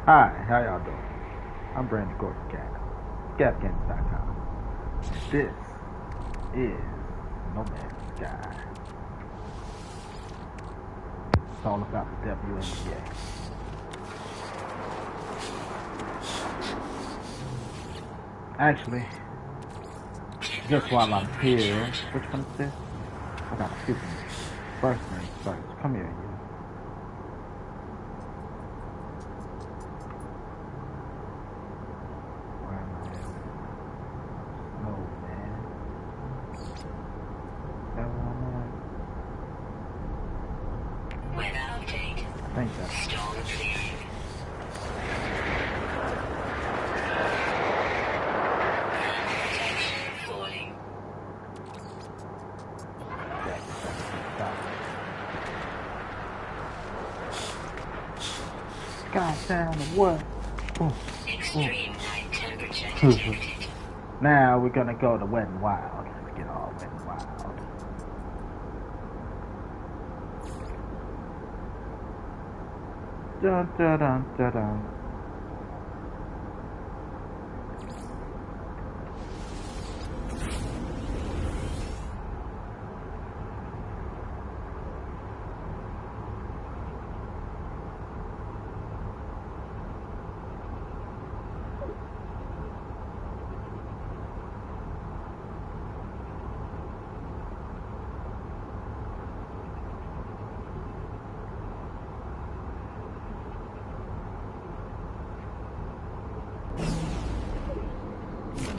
Hi, how y'all doing? I'm Brandon Gordon Cat, GapGames.com. This is No Man's Sky. It's all about the WNBA. Actually, just while I'm here, which one is this? I got a few things. First things first, come here, you. Where am I at? No, man. Is that where I'm at? Weather update. I think that's Storm clearing. Protection falling. Sky down to what? Extreme night temperature detected. Now we're gonna go to Wet and Wild. Let's get all Wet and Wild. Dun dun dun dun dun.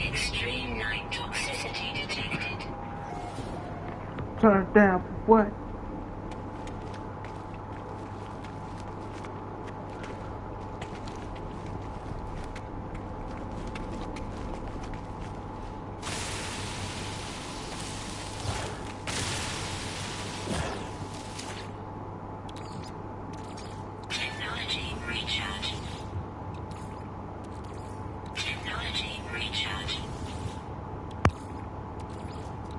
Extreme night toxicity detected. Turn down for what? Technology recharge. Technology recharge.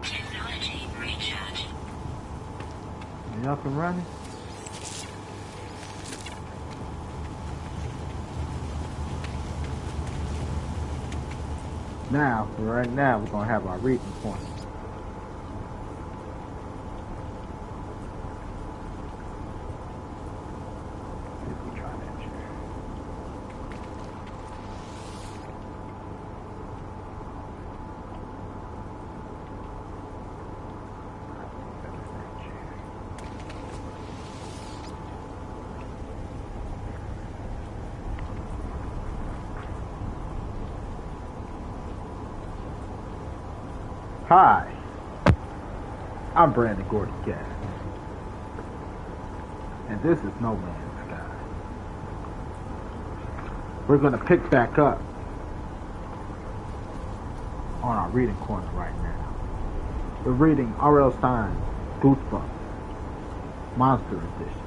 Technology recharge. You up and running? Now, for right now, we're gonna have our reading point. See if we try that shit. Hi, I'm Brandon Gordon Cat, and this is No Man's Sky. We're gonna pick back up on our reading corner right now. We're reading R.L. Stine's Goosebumps, Monster Edition.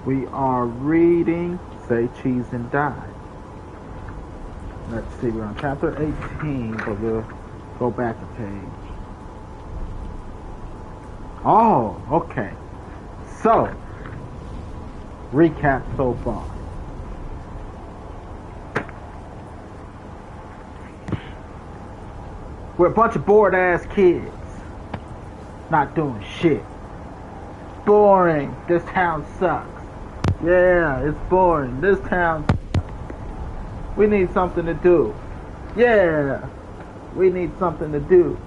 We are reading Say Cheese and Die. Let's see, we're on chapter 18, but we'll go back a page. Oh, okay. So, recap so far. We're a bunch of bored-ass kids. Not doing shit. Boring. This town sucks. Yeah, it's boring. This town sucks. We need something to do. Yeah, we need something to do.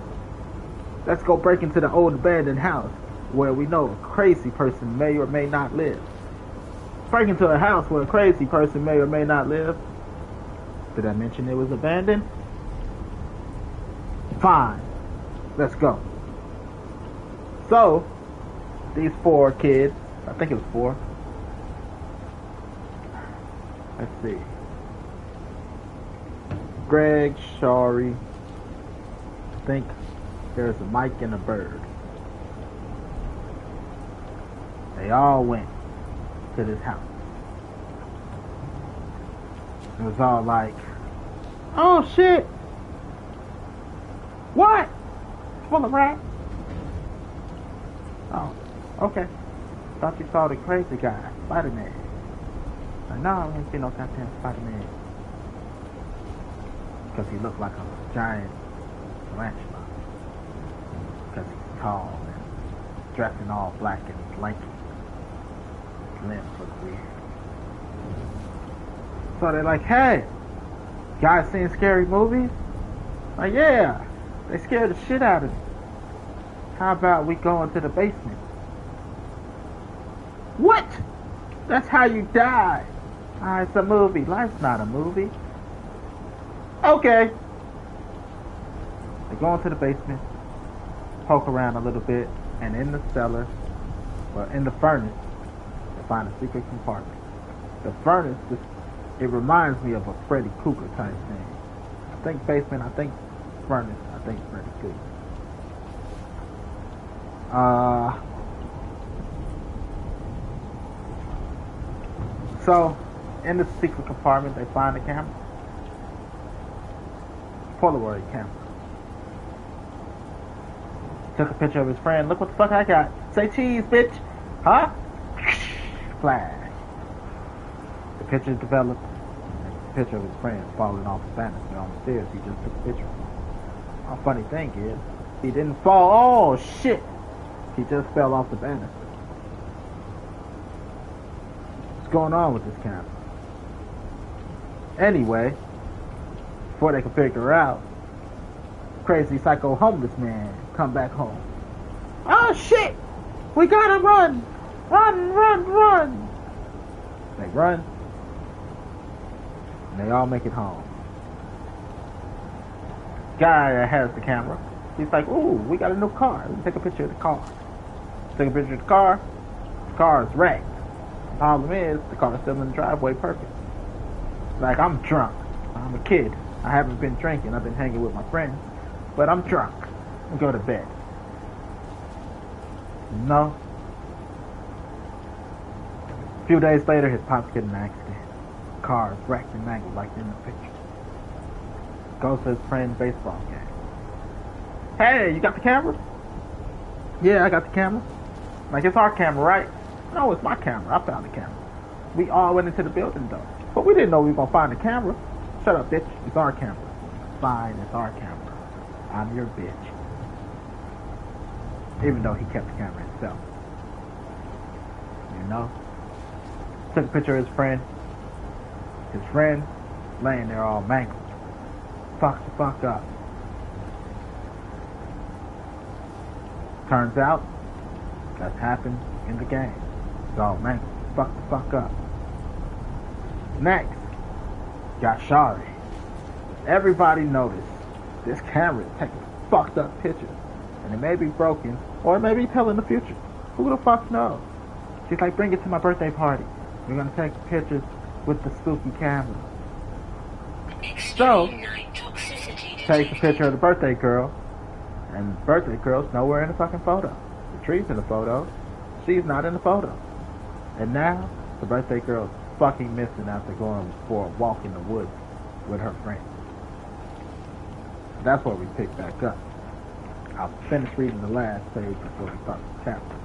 Let's go break into the old abandoned house where we know a crazy person may or may not live. Break into a house where a crazy person may or may not live. Did I mention it was abandoned? Fine. Let's go. So, these four kids, I think it was four. Let's see. Greg, Shari, I think there's a Mike and a Bird. They all went to this house. It was all like, oh shit! What? Full of rats? Oh, okay. Thought you saw the crazy guy, Spider-Man. Like, no, I ain't seen no goddamn Spider-Man. Because he looked like a giant tarantula. Because he's tall and dressed in all black and lanky. His limbs look weird. So they're like, hey, guys seen scary movies? Like, yeah, they scared the shit out of me. How about we go into the basement? What? That's how you die. It's a movie. Life's not a movie. Okay. They go into the basement, poke around a little bit, and in the cellar, or in the furnace, they find a secret compartment. The furnace, it reminds me of a Freddy Krueger type thing. I think basement, I think furnace, I think Freddy Krueger. So, in the secret compartment, they find a camera. Polaroid camera. Took a picture of his friend. Look what the fuck I got. Say cheese, bitch. Huh? Flash. The picture developed. The picture of his friend falling off the banister on the stairs. He just took a picture of him. A funny thing is, he didn't fall. Oh, shit. He just fell off the banister. What's going on with this camera? Anyway, before they can figure out, crazy psycho homeless man come back home. Oh shit! We gotta run! Run, run, run! They run, and they all make it home. Guy that has the camera, he's like, ooh, we got a new car. Let me take a picture of the car. Take a picture of the car. The car is wrecked. The problem is, the car is still in the driveway perfect. Like, I'm drunk. I'm a kid. I haven't been drinking. I've been hanging with my friends. But I'm drunk. And go to bed. No. A few days later, his pops get in an accident. Car is wrecked and mangled like in the picture. Goes to his friend's baseball game. Hey, you got the camera? Yeah, I got the camera. Like, it's our camera, right? No, it's my camera. I found the camera. We all went into the building, though. But we didn't know we were going to find the camera. Shut up, bitch. It's our camera. Fine, it's our camera. I'm your bitch. Even though he kept the camera himself. You know? Took a picture of his friend. His friend laying there all mangled. Fucked the fuck up. Turns out, that's happened in the game. It's all mangled. Fucked the fuck up. Next, got Shari. Everybody noticed this camera is taking fucked up pictures. And it may be broken, or it may be telling the future. Who the fuck knows? She's like, bring it to my birthday party. We're gonna take pictures with the spooky camera. So, takes a picture of the birthday girl, and the birthday girl's nowhere in the fucking photo. The tree's in the photo, she's not in the photo. And now, the birthday girl's fucking missing after going for a walk in the woods with her friend. That's where we pick back up. I'll finish reading the last page before we start the chapter.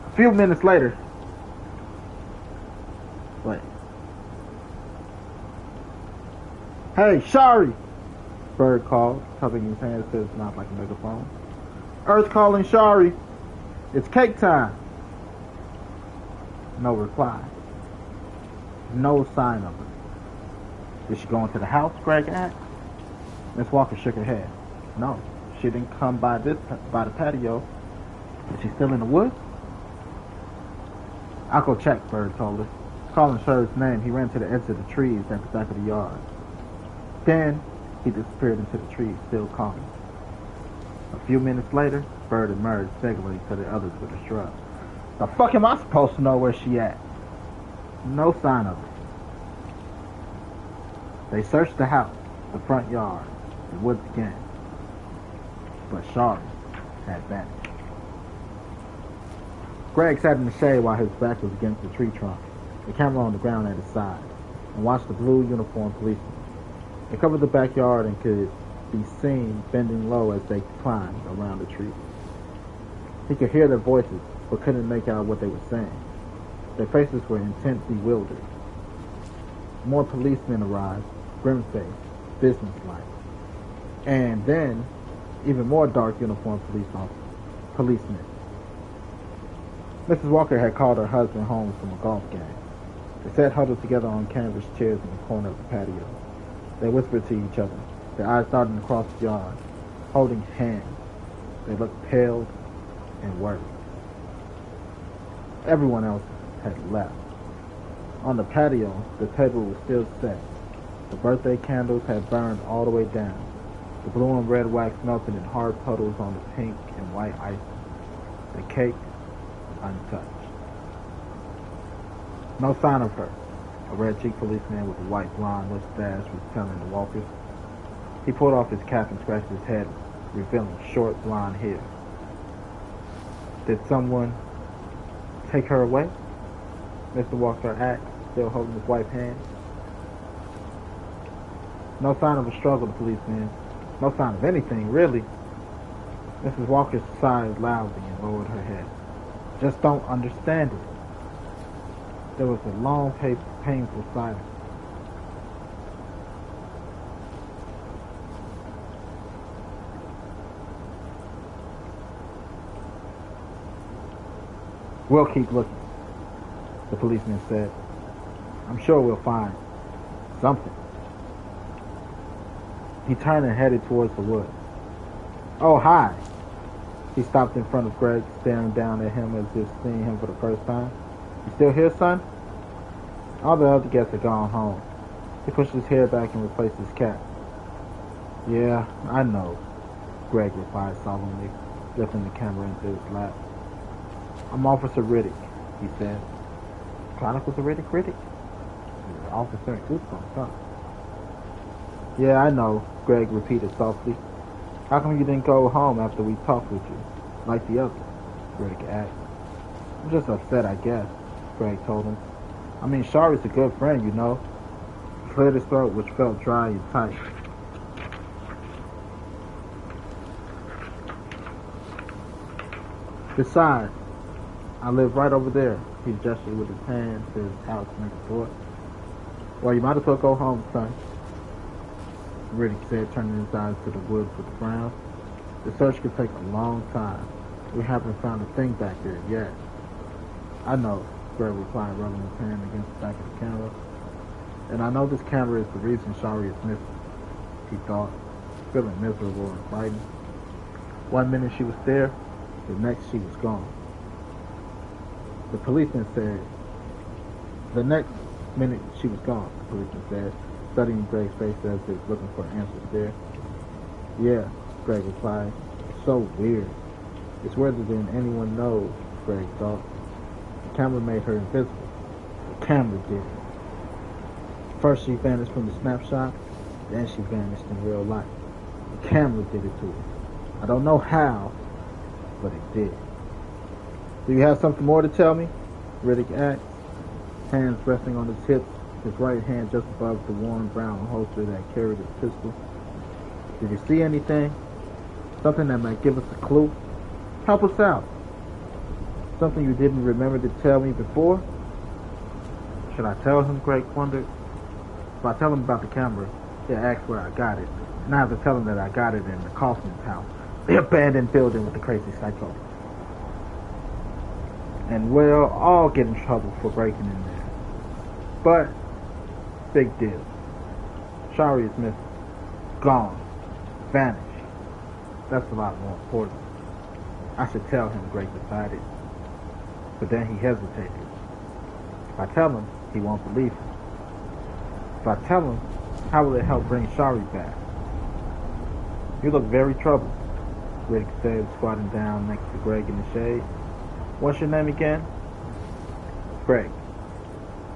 A few minutes later, wait. Hey, Shari! Bird called, cupping his hands to his mouth like a megaphone. Earth calling Shari. It's cake time. No reply. No sign of her. Did she go into the house, Greg asked. Miss Walker shook her head. No, she didn't come by the patio. Is she still in the woods? I'll go check, Bird told her. Calling Shari's name, he ran to the edge of the trees at the back of the yard. Then, he disappeared into the trees, still calling. A few minutes later, Bird emerged, signaling to the others with a shrug. The fuck am I supposed to know where she at? No sign of her. They searched the house, the front yard, the woods again. But Shari had vanished. Greg sat in the shade while his back was against the tree trunk, the camera on the ground at his side, and watched the blue uniformed policemen. They covered the backyard and could be seen bending low as they climbed around the tree. He could hear their voices, but couldn't make out what they were saying. Their faces were intensely bewildered. More policemen arrived, grim-faced, businesslike. And then, even more dark uniformed policemen. Mrs. Walker had called her husband home from a golf game. They sat huddled together on canvas chairs in the corner of the patio. They whispered to each other, their eyes darting across the yard, holding hands. They looked pale and worried. Everyone else had left. On the patio, the table was still set. The birthday candles had burned all the way down. The blue and red wax melted in hard puddles on the pink and white icing. The cake, untouched. No sign of her. A red-cheeked policeman with a white blonde mustache was telling the Walkers. He pulled off his cap and scratched his head, revealing short blonde hair. Did someone take her away? Mr. Walker asked, still holding his wife's hand. No sign of a struggle, the policeman. No sign of anything, really. Mrs. Walker sighed loudly and lowered her head. Just don't understand it. There was a long, painful silence. We'll keep looking, the policeman said. I'm sure we'll find something. He turned and headed towards the woods. Oh, hi. He stopped in front of Greg, staring down at him as if seeing him for the first time. You still here, son? All the other guests had gone home. He pushed his hair back and replaced his cap. Yeah, I know, Greg replied solemnly, lifting the camera into his lap. I'm Officer Riddick, he said. Chronicles of Riddick? Officer and Goosebumps, huh? Yeah, I know, Greg repeated softly. How come you didn't go home after we talked with you, like the others? Greg asked. I'm just upset, I guess, Greg told him. I mean, Shari's a good friend, you know. He cleared his throat, which felt dry and tight. Besides, I live right over there. He gestured with his hand to his house next door. Well, you might as well go home, son, Riddick said, turning his eyes to the woods with a frown. The search could take a long time. We haven't found a thing back there yet. I know, Greg replied, rubbing his hand against the back of the camera. And I know this camera is the reason Shari is missing, he thought, feeling miserable and frightened. 1 minute she was there, the next she was gone. The policeman said, the next minute she was gone, the policeman said, studying Greg's face as if looking for answers there. Yeah, Greg replied. It's so weird. It's weirder than anyone knows, Greg thought. The camera made her invisible. The camera did it. First she vanished from the snapshot, then she vanished in real life. The camera did it to her. I don't know how, but it did. Do you have something more to tell me? Riddick asked, hands resting on his hips, his right hand just above the worn brown holster that carried his pistol. Did you see anything? Something that might give us a clue? Help us out. Something you didn't remember to tell me before? Should I tell him? Greg wondered. If I tell him about the camera, he'll ask where I got it. And I have to tell him that I got it in the Kaufman's house, the abandoned building with the crazy psycho. And we'll all get in trouble for breaking in there. But, big deal. Shari is missing. Gone. Vanished. That's a lot more important. I should tell him, Greg decided. But then he hesitated. If I tell him, he won't believe him. If I tell him, how will it help bring Shari back? You look very troubled, Riddick said, squatting down next to Greg in the shade. What's your name again? Greg.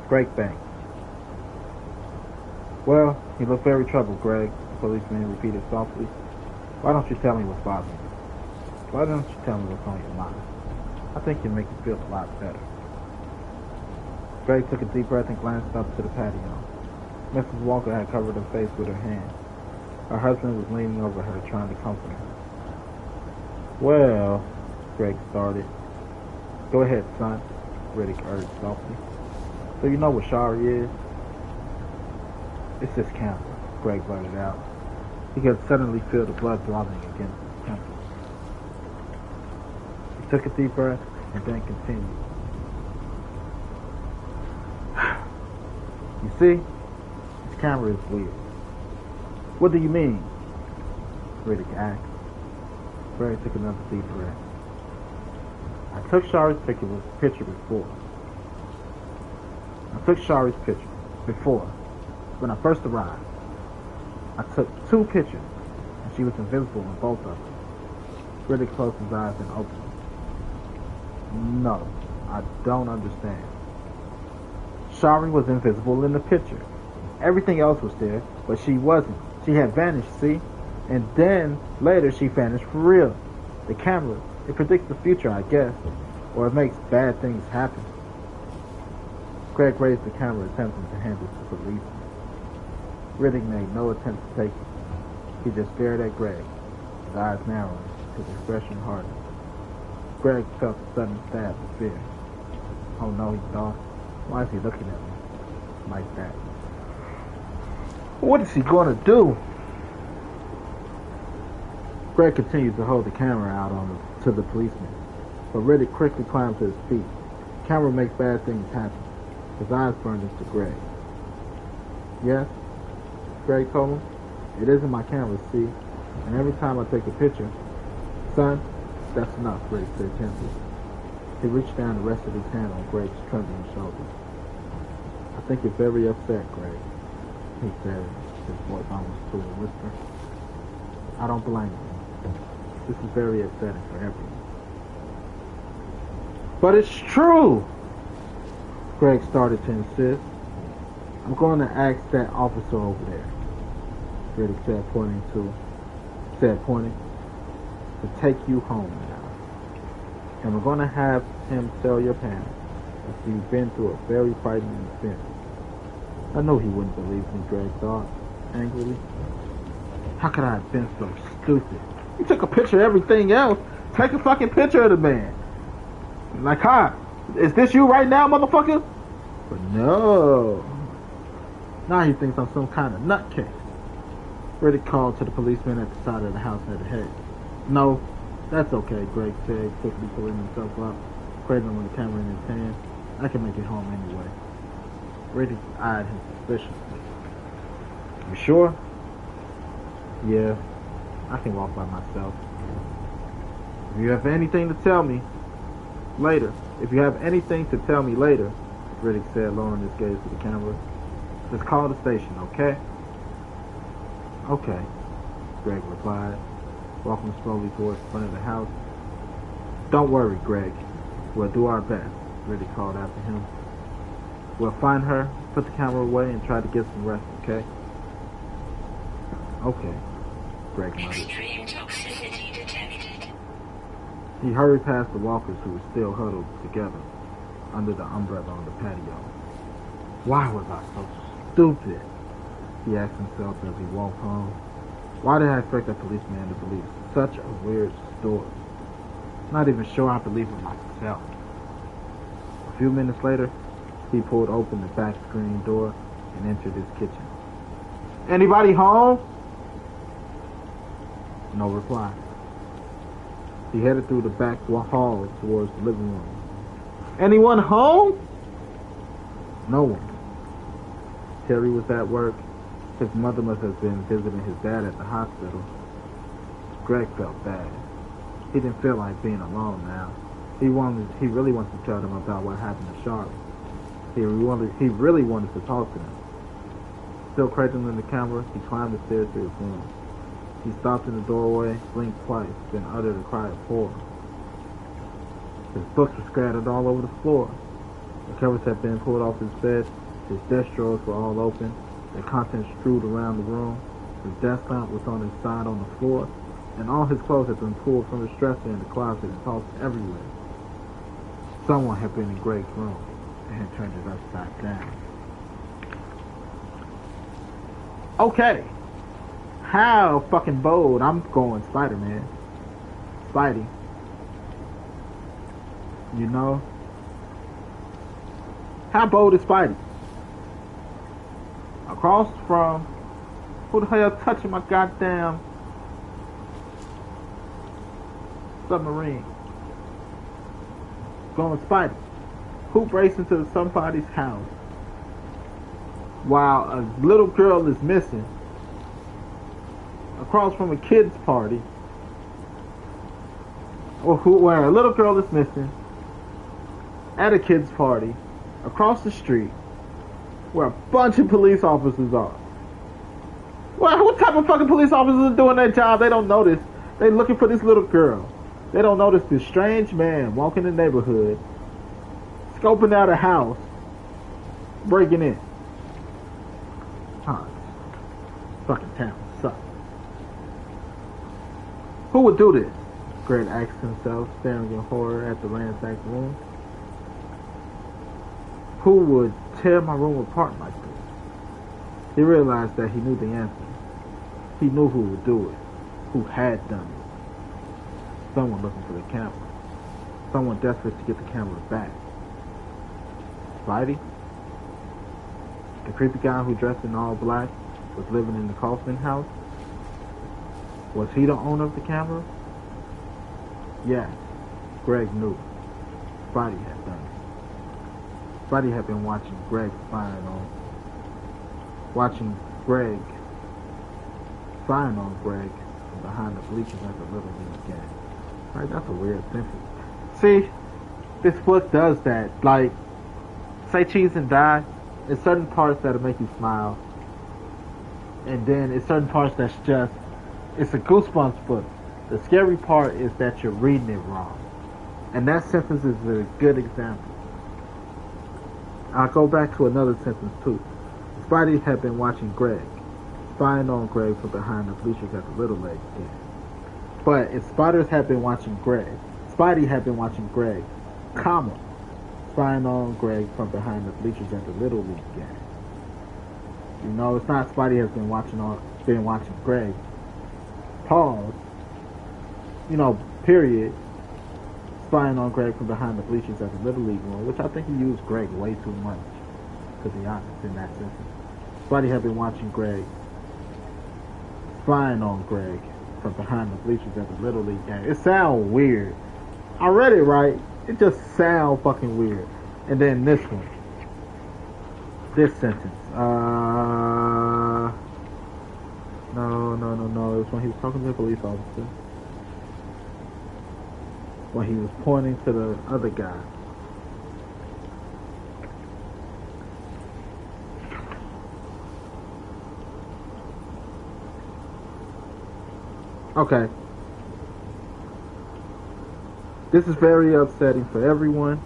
Greg Banks. Well, you look very troubled, Greg, the policeman repeated softly. Why don't you tell me what's bothering you? Why don't you tell me what's on your mind? I think you'll make me feel a lot better. Greg took a deep breath and glanced up to the patio. Mrs. Walker had covered her face with her hand. Her husband was leaning over her, trying to comfort her. Well, Greg started. Go ahead, son, Riddick urged softly. So you know what Shari is? It's this camera, Greg blurted out. He could suddenly feel the blood throbbing against his temples. He took a deep breath and then continued. You see? This camera is weird. What do you mean? Riddick asked. Greg took another deep breath. I took Shari's picture before. When I first arrived. I took 2 pictures, and she was invisible in both of them. Riddick closed his eyes and opened them. No, I don't understand. Shari was invisible in the picture. Everything else was there, but she wasn't. She had vanished, see? And then, later, she vanished for real. The camera, it predicts the future, I guess. Or it makes bad things happen. Greg raised the camera, attempting to hand it to the policeman. Riddick made no attempt to take it. He just stared at Greg, his eyes narrowing, his expression hardened. Greg felt a sudden stab of fear. Oh no, he thought. Why is he looking at me like that? What is he going to do? Greg continued to hold the camera out to the policeman, but Riddick quickly climbed to his feet. The camera makes bad things happen. His eyes burned into Greg. Yes? Greg told him. It isn't my camera, see? And every time I take a picture... Son, that's enough, Greg said gently. He reached down and rested his hand on Greg's trembling shoulder. I think you're very upset, Greg, he said, his voice almost to a whisper. I don't blame you. This is very upsetting for everyone. But it's true! Greg started to insist. I'm going to ask that officer over there, Riddick said, pointing, to take you home now. And we're going to have him tell your parents that you've been through a very frightening experience. I know he wouldn't believe me, Greg thought, angrily. How could I have been so stupid? You took a picture of everything else. Take a fucking picture of the man. Like, hi, is this you right now, motherfucker? But no. Now he thinks I'm some kind of nutcase. Riddick called to the policeman at the side of the house at the head. No, that's okay, Greg said, quickly pulling himself up, cradling the camera in his hand. I can make it home anyway. Riddick eyed him suspiciously. You sure? Yeah, I can walk by myself. If you have anything to tell me later, Riddick said, lowering his gaze to the camera, just call the station, okay? Okay, Greg replied, walking slowly towards the front of the house. Don't worry, Greg. We'll do our best, Riddick called after him. We'll find her, put the camera away, and try to get some rest, okay? Okay, Greg muttered. Extreme toxicity detected. He hurried past the walkers who were still huddled together under the umbrella on the patio. Why was I so stupid? He asked himself as he walked home. Why did I expect that policeman to believe such a weird story? Not even sure I believe it myself. A few minutes later, he pulled open the back screen door and entered his kitchen. Anybody home? No reply. He headed through the back hall towards the living room. Anyone home? No one. Terry was at work. His mother must have been visiting his dad at the hospital. Greg felt bad. He didn't feel like being alone now. He really wanted to tell them about what happened to Charlotte. He really wanted to talk to them. Still cradling the camera, he climbed the stairs to his room. He stopped in the doorway, blinked twice, then uttered a cry of horror. His books were scattered all over the floor. The covers had been pulled off his bed. His desk drawers were all open. Their contents strewed around the room. His desk lamp was on his side on the floor, and all his clothes had been pulled from his dresser in the closet and tossed everywhere. Someone had been in Greg's room and had turned it upside down. Okay. How fucking bold. I'm going Spider-Man. Spidey. You know? How bold is Spidey? Across from... Who the hell touching my goddamn submarine? Going Spidey. Who breaks into somebody's house while a little girl is missing across from a kid's party, or where a little girl is missing at a kid's party across the street where a bunch of police officers are. Well, what type of fucking police officers are doing their job? They don't notice. They looking for this little girl. They don't notice this strange man walking the neighborhood, scoping out a house, breaking in. Huh. Fucking town sucks. Who would do this? Greg asked himself, staring in horror at the ransacked room. Who would tear my room apart like this? He realized that he knew the answer. He knew who would do it, who had done it. Someone looking for the camera. Someone desperate to get the camera back. Spidey? The creepy guy who dressed in all black was living in the Kaufman house? Was he the owner of the camera? Yes, Greg knew. Spidey had done it. Spidey had been watching Greg spying on Greg from behind the bleachers at the Little League game. Right, that's a weird sentence. See, this book does that. Like, say cheese and die, it's certain parts that'll make you smile. And then it's certain parts that's just, it's a Goosebumps book. The scary part is that you're reading it wrong. And that sentence is a good example. I'll go back to another sentence too. Spidey had been watching Greg, spying on Greg from behind the bleachers at the Little League game. But if Spidey had been watching Greg, comma, spying on Greg from behind the bleachers at the Little League game. You know, it's not Spidey has been watching Greg. Pause. You know, period. Spying on Greg from behind the bleachers at the Little League one, which I think he used Greg way too much, to be honest, in that sentence. Spidey had been watching Greg, spying on Greg from behind the bleachers at the Little League game. It sounds weird. I read it right. It just sounds fucking weird. And then this one. This sentence. No. It was when he was talking to the police officer. When he was pointing to the other guy. Okay. This is very upsetting for everyone,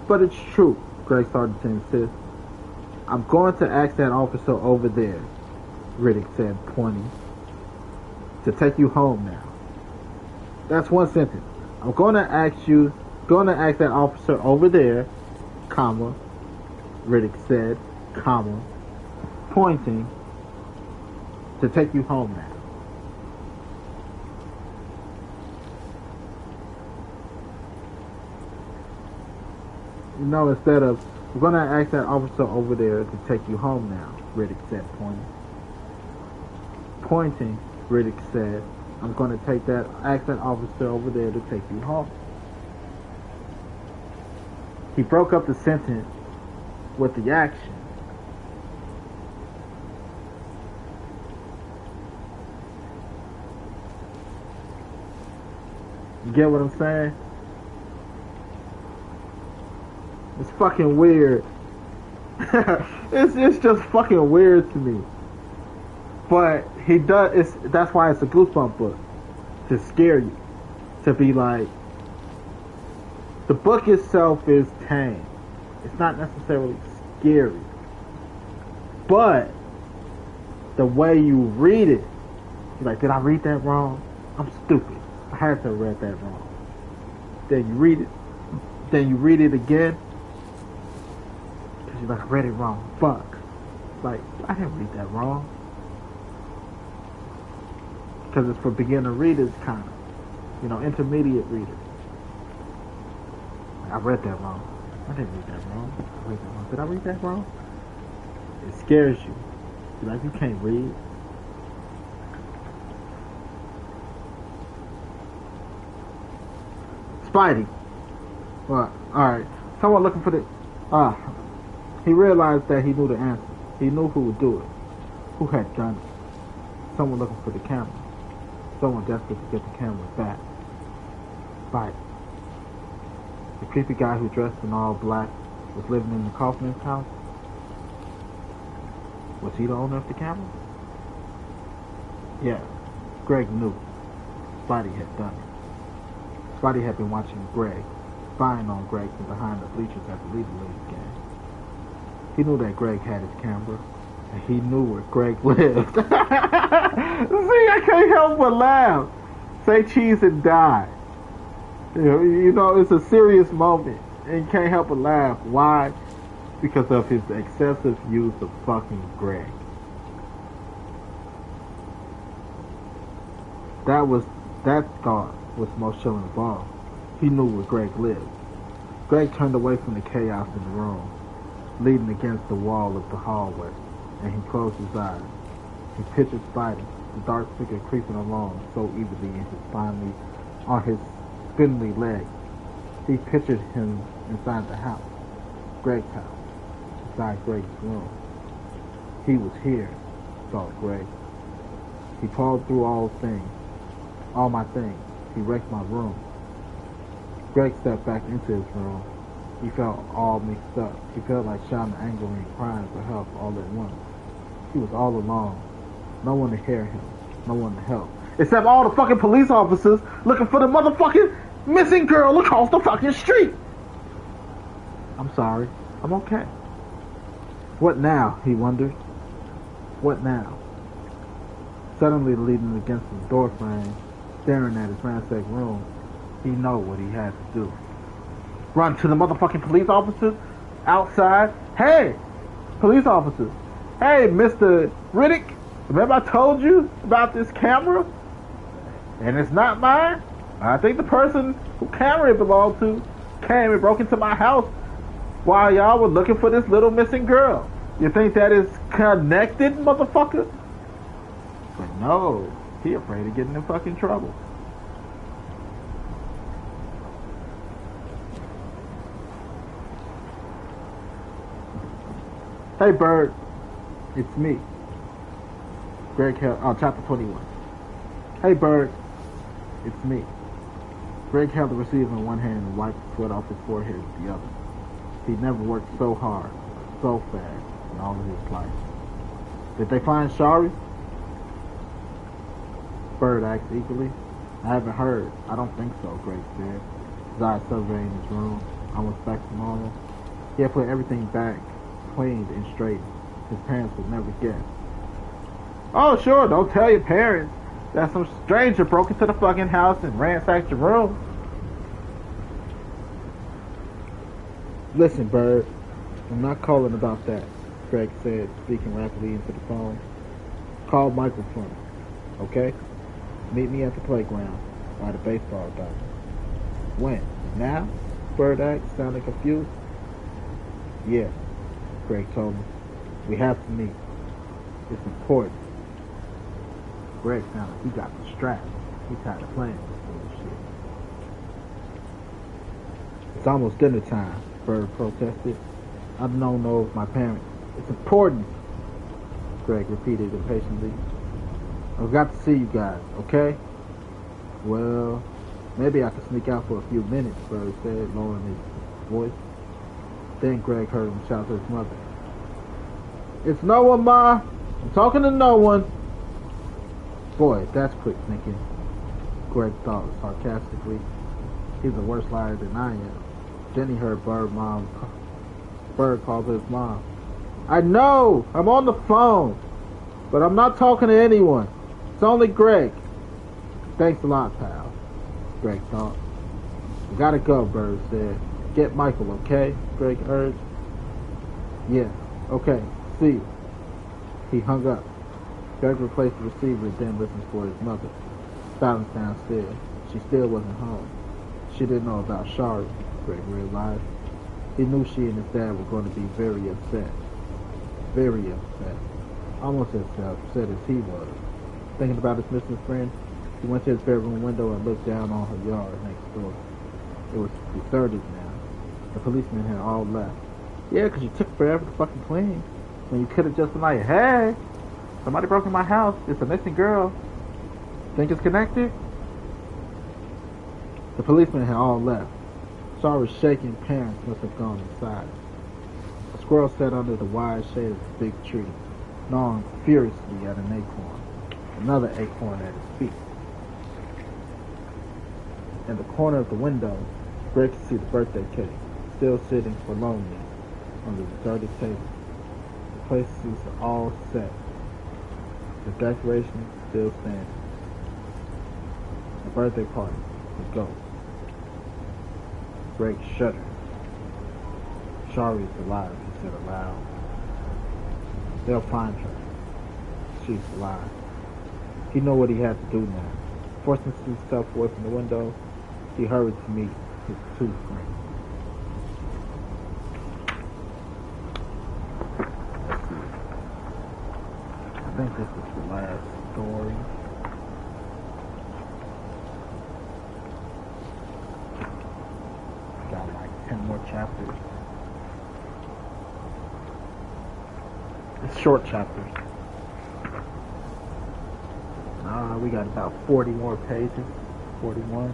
but it's true, Greg started to insist. I'm going to ask that officer over there, Riddick said, pointing, to take you home now. That's one sentence. I'm going to ask that officer over there, comma, Riddick said, comma, pointing, to take you home now. You know, instead of, we're going to ask that officer over there to take you home now, Riddick said, pointing. Pointing, Riddick said, I'm going to ask that officer over there to take you home. He broke up the sentence with the action. You get what I'm saying? It's fucking weird. it's just fucking weird to me. But that's why it's a Goosebump book. To scare you. To be like, the book itself is tame. It's not necessarily scary. But the way you read it, you're like, did I read that wrong? I'm stupid. I had to have read that wrong. Then you read it again. You're like, I read it wrong. Fuck. Like, I didn't read that wrong. Because it's for beginner readers, kind of. You know, intermediate readers. I read that wrong. I didn't read that wrong. Did I read that wrong? It scares you. You're like, you can't read. Spidey. Well, alright. Someone looking for the... he realized that he knew the answer. He knew who would do it. Who had done it. Someone looking for the camera. Someone desperate to get the camera back. Spidey. The creepy guy who dressed in all black was living in the Kaufman's house. Was he the owner of the camera? Yeah. Greg knew. Spidey had done it. Spidey had been watching Greg, spying on Greg from behind the bleachers at the Little League game. He knew that Greg had his camera, and he knew where Greg lived. See, I can't help but laugh. Say cheese and die. You know, it's a serious moment, and you can't help but laugh. Why? Because of his excessive use of fucking Greg. That thought was most chilling of all. He knew where Greg lived. Greg turned away from the chaos in the room, leaning against the wall of the hallway, and he closed his eyes. He pictured Spidey, the dark figure creeping along so easily on his spindly legs. He pictured him inside the house, Greg's house, inside Greg's room. He was here, thought Greg. He called through all my things. He wrecked my room. Greg stepped back into his room. He felt all mixed up. He felt like shouting angrily and crying for help all at once. He was all alone. No one to hear him. No one to help. Except all the fucking police officers looking for the motherfucking missing girl across the fucking street. I'm sorry. I'm okay. What now? He wondered. What now? Suddenly leaning against the door frame, staring at his ransacked room, he knew what he had to do. Run to the motherfucking police officers outside. Hey, police officers. Hey, Mr. Riddick. Remember I told you about this camera? And it's not mine. I think the person who camera it belonged to came and broke into my house while y'all were looking for this little missing girl. You think that is connected, motherfucker? But no, he afraid of getting in fucking trouble. Hey, Bird. It's me. Greg held... chapter 21. Hey, Bird. It's me. Greg held the receiver in one hand and wiped the sweat off his forehead with the other. He'd never worked so hard, so fast in all of his life. Did they find Shari? Bird asked eagerly. I haven't heard. I don't think so, Greg said, his eyes surveying his room, almost back to normal. He had put everything back, cleaned and straightened. His parents would never guess. Oh, sure, don't tell your parents that some stranger broke into the fucking house and ransacked your room. Listen, Bird, I'm not calling about that, Greg said, speaking rapidly into the phone. Call Michael for me, okay? Meet me at the playground by the baseball diamond. When? Now? Bird asked, sounding confused. Yeah, Greg told me. We have to meet. It's important. Greg sounded like he got the strap. He tired of playing this bullshit. It's almost dinner time, Bird protested. I don't know if my parents... It's important, Greg repeated impatiently. I've got to see you guys, okay? Well, maybe I could sneak out for a few minutes, Bird said, lowering his voice. Then Greg heard him shout to his mother. It's no one, Ma. I'm talking to no one. Boy, that's quick thinking, Greg thought sarcastically. He's a worse liar than I am. Then he heard Bird call to his mom. I know! I'm on the phone! But I'm not talking to anyone. It's only Greg. Thanks a lot, pal, Greg thought. I gotta go, Bird said. Get Michael, okay? Greg urged. Yeah, okay. See you. He hung up. Greg replaced the receiver and then listened for his mother. Silence downstairs. She still wasn't home. She didn't know about Shari. Greg realized. He knew she and his dad were going to be very upset. Very upset. Almost as upset as he was. Thinking about his missing friend, he went to his bedroom window and looked down on her yard next door. It was deserted now. The policemen had all left. Yeah, 'cause you took forever to fucking clean. When you could have just been like, hey, somebody broke in my house. It's a missing girl. Think it's connected? The policemen had all left. Shara's shaking parents must have gone inside. A squirrel sat under the wide shade of the big tree, gnawing furiously at an acorn. Another acorn at his feet. In the corner of the window, Greg could see the birthday cake, still sitting forlornly on the deserted table. The places are all set. The decorations still standing. The birthday party would go. Greg shuddered. Shari is alive, he said aloud. They'll find her. She's alive. He knew what he had to do now. Forcing himself away from the window, he hurried to meet his two friends. Let's see. I think this is the last story. Got like 10 more chapters. It's short chapters. We got about 40 more pages. 41.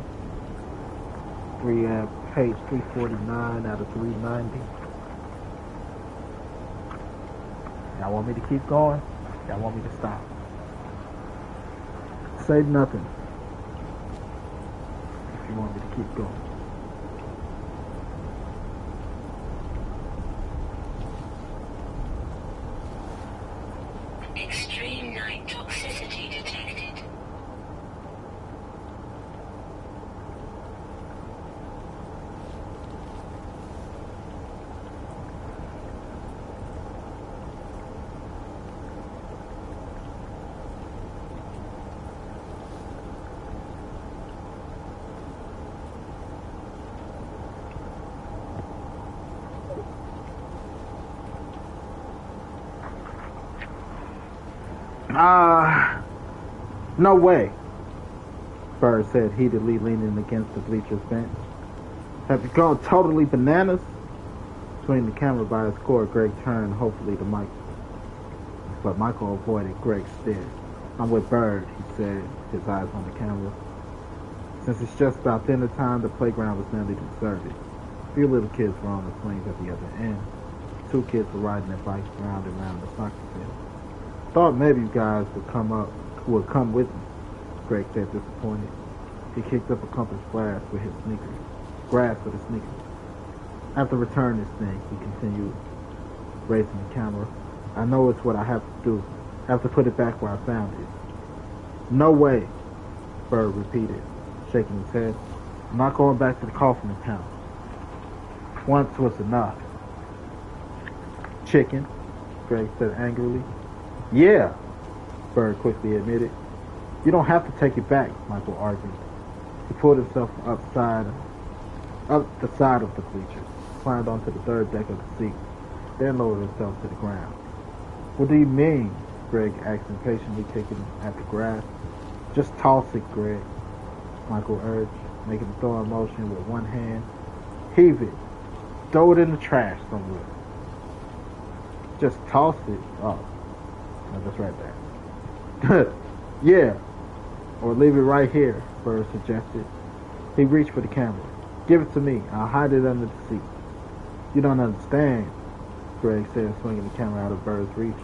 Page 349 out of 390. Y'all want me to keep going? Y'all want me to stop? Say nothing if you want me to keep going. Extreme night toxicity detected. No way, Bird said heatedly, leaning against the bleacher's bench. Have you gone totally bananas? Swinging the camera by his cord, Greg turned hopefully to Michael. But Michael avoided Greg's stare. I'm with Bird, he said, his eyes on the camera. Since it's just about dinner time, the playground was nearly deserted. A few little kids were on the swings at the other end. 2 kids were riding their bikes round and round the soccer field. Thought maybe you guys would come with me, Greg said, disappointed. He kicked up a compass grass with his sneakers. After returning his thing, he continued, raising the camera. I know it's what I have to do. I have to put it back where I found it. No way, Bird repeated, shaking his head. I'm not going back to the Kaufman's house. Once was enough. Chicken, Greg said angrily. Yeah, Bird quickly admitted. You don't have to take it back, Michael argued. He pulled himself up the side of the bleachers, climbed onto the third deck of the seat, then lowered himself to the ground. What do you mean? Greg asked impatiently, kicking at the grass. Just toss it, Greg, Michael urged, making a throwing motion with one hand. Heave it. Throw it in the trash somewhere. Just toss it. Oh, no, that's right there. Yeah. Or leave it right here, Bird suggested. He reached for the camera. Give it to me. I'll hide it under the seat. You don't understand, Greg said, swinging the camera out of Bird's reach.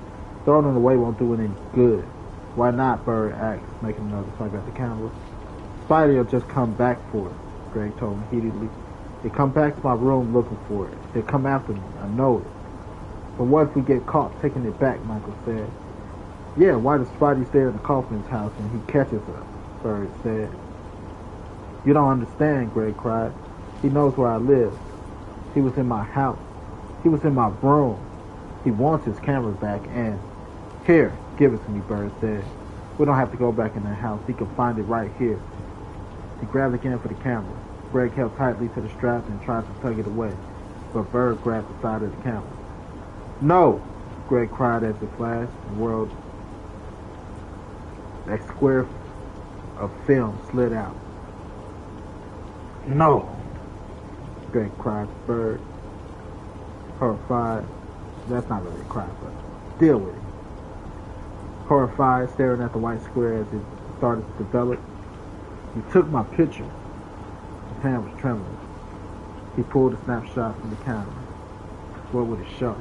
Throwing it away won't do it any good. Why not, Bird asked, making another swipe at the camera. Spidey will just come back for it, Greg told him heatedly. He'll come back to my room looking for it. He'll come after me. I know it. But what if we get caught taking it back, Michael said. Yeah, why does Spidey stay at the Kaufman's house and he catches us? Bird said. You don't understand, Greg cried. He knows where I live. He was in my house. He was in my room. He wants his camera back and... Here, give it to me, Bird said. We don't have to go back in the house. He can find it right here. He grabbed again for the camera. Greg held tightly to the strap and tried to tug it away, but Bird grabbed the side of the camera. No! Greg cried as it flashed and whirled. That square of film slid out. No! Greg cried to Bird, horrified. That's not really a cry, but deal with it. Horrified, staring at the white square as it started to develop. He took my picture. His hand was trembling. He pulled a snapshot from the camera. What would it show?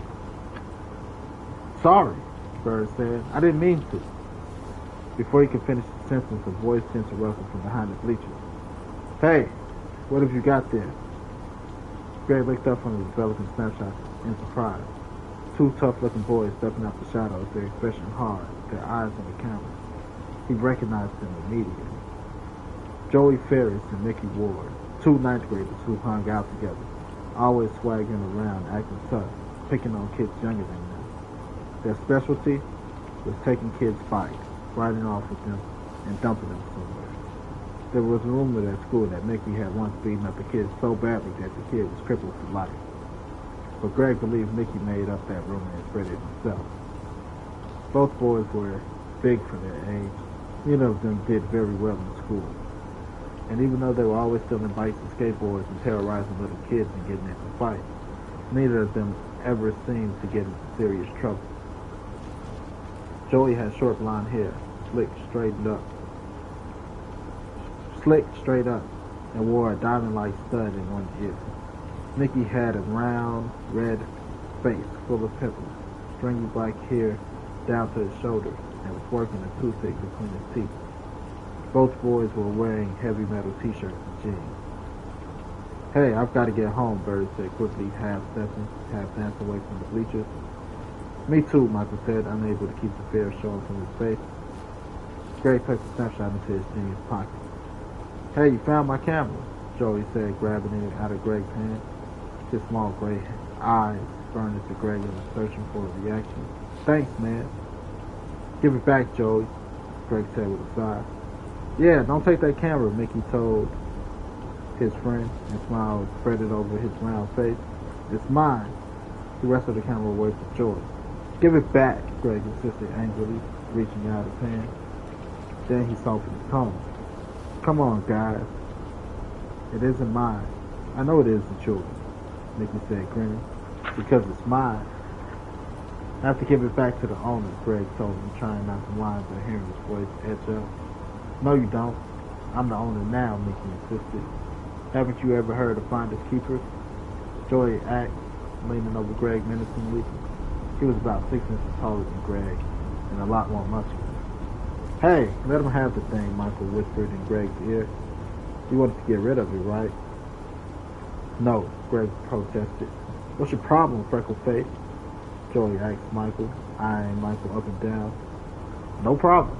Sorry, Bird said. I didn't mean to. Before he could finish the sentence, a voice interrupted from behind the bleachers. Hey, what have you got there? Greg looked up from the developing snapshot in surprise. Two tough-looking boys stepping out the shadows, their expression hard, their eyes on the camera. He recognized them immediately. Joey Ferris and Mickey Ward, two ninth graders who hung out together, always swaggering around, acting tough, picking on kids younger than them. Their specialty was taking kids' bikes, riding off with them, and dumping them somewhere. There was a rumor at school that Mickey had once beaten up a kid so badly that the kid was crippled for life. But Greg believed Mickey made up that rumor and spread it himself. Both boys were big for their age. Neither of them did very well in school. And even though they were always stealing bikes and skateboards and terrorizing little kids and getting into fights, neither of them ever seemed to get into serious trouble. Joey had short blonde hair, slicked straight up, and wore a diamond-like stud in one ear. Mickey had a round, red face full of pimples, stringy black hair down to his shoulders, and was working a toothpick between his teeth. Both boys were wearing heavy metal t-shirts and jeans. Hey, I've got to get home, Bird said quickly, half-stepping, half-dancing away from the bleachers. Me too, Michael said, unable to keep the fear showing from his face. Greg tucked the snapshot into his jeans pocket. Hey, you found my camera, Joey said, grabbing it out of Greg's hand. His small gray eyes burned into Greg and was searching for a reaction. Thanks, man. Give it back, Joey, Greg said with a sigh. Yeah, don't take that camera, Mickey told his friend, and smiled spreaded over his round face. It's mine. He wrestled the camera away from Joey. Give it back, Greg insisted angrily, reaching out his hand. Then he softened his tone. Come on, guys. It isn't mine. I know it isn't yours, Mickey said, grinning. Because it's mine. I have to give it back to the owner, Greg told him, trying not to whine but hearing his voice edge up. No, you don't. I'm the owner now, Mickey insisted. Haven't you ever heard of finders keepers? Joey asked, leaning over Greg menacingly. He was about 6 inches taller than Greg, and a lot more muscular. Hey, let him have the thing, Michael whispered in Greg's ear. You wanted to get rid of it, right? No, Greg protested. What's your problem, freckle-face? Joey asked Michael, eyeing Michael up and down. No problem,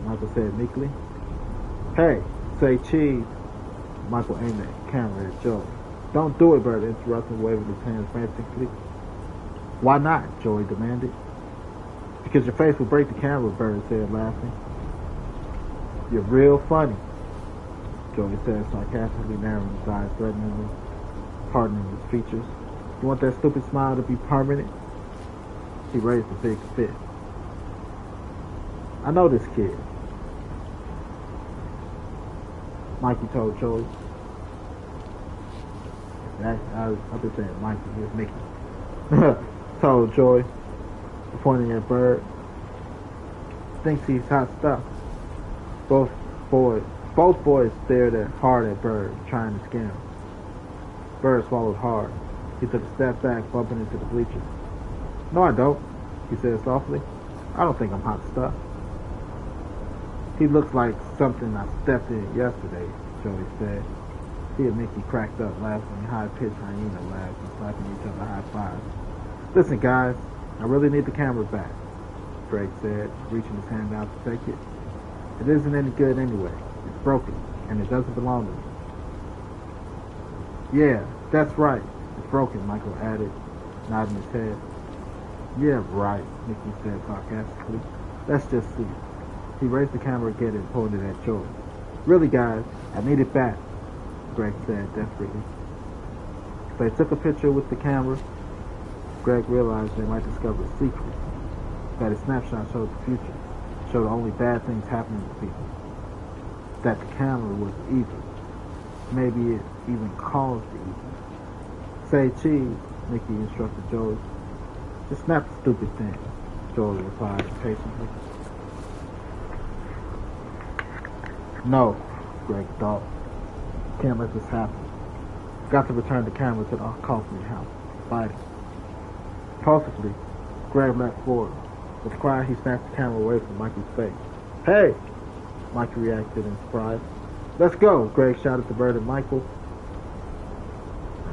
Michael said meekly. Hey, say cheese. Michael aimed the camera at Joey. Don't do it, Bert interrupted, waving his hands frantically. Why not? Joey demanded. Because your face will break the camera, Bert said, laughing. You're real funny, Joey said, sarcastically, narrowing his eyes threateningly, hardening his features. You want that stupid smile to be permanent? He raised a big fist. I know this kid, Mikey told Joey. I've been saying Mikey, here's Mickey. Told Joey, pointing at Bird. Thinks he's hot stuff. Both boys stared hard at Bird, trying to scare him. Bird swallowed hard. He took a step back, bumping into the bleachers. No, I don't, he said softly. I don't think I'm hot stuff. He looks like something I stepped in yesterday, Joey said. He and Mickey cracked up, laughing high-pitched hyena laughs and slapping each other high fives. Listen, guys, I really need the camera back, Greg said, reaching his hand out to take it. It isn't any good anyway. It's broken, and it doesn't belong to me. Yeah, that's right. It's broken, Michael added, nodding his head. Yeah, right, Mickey said sarcastically. Let's just see. He raised the camera again and pointed at Joey. Really, guys, I need it back. Greg said desperately. They took a picture with the camera. Greg realized they might discover a secret. That his snapshot showed the future, showed only bad things happening to people. That the camera was evil. Maybe it even caused the evil. Say cheese, Mickey instructed Joey. Just snap the stupid thing, Joey replied impatiently. No, Greg thought. Can't let this happen. Got to return the camera to the Kaufman house. Fighting. Impulsively, Greg leapt forward. With a cry, he snatched the camera away from Michael's face. Hey! Michael reacted in surprise. Let's go! Greg shouted to Bert and Michael.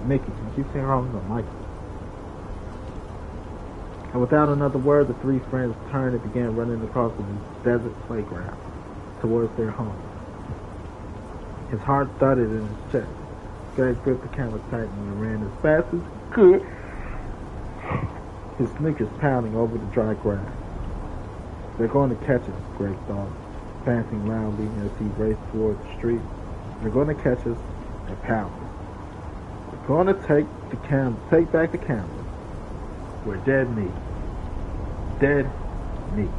Mickey, can you saying wrong? No, Michael. And without another word, the three friends turned and began running across the desert playground towards their home. His heart thudded in his chest. Greg gripped the camera tightly and ran as fast as he could, his sneakers pounding over the dry grass. They're going to catch us, Greg thought, panting loudly as he raced toward the street. They're going to catch us and pound us. They're going to take back the camera. We're dead meat. Dead meat.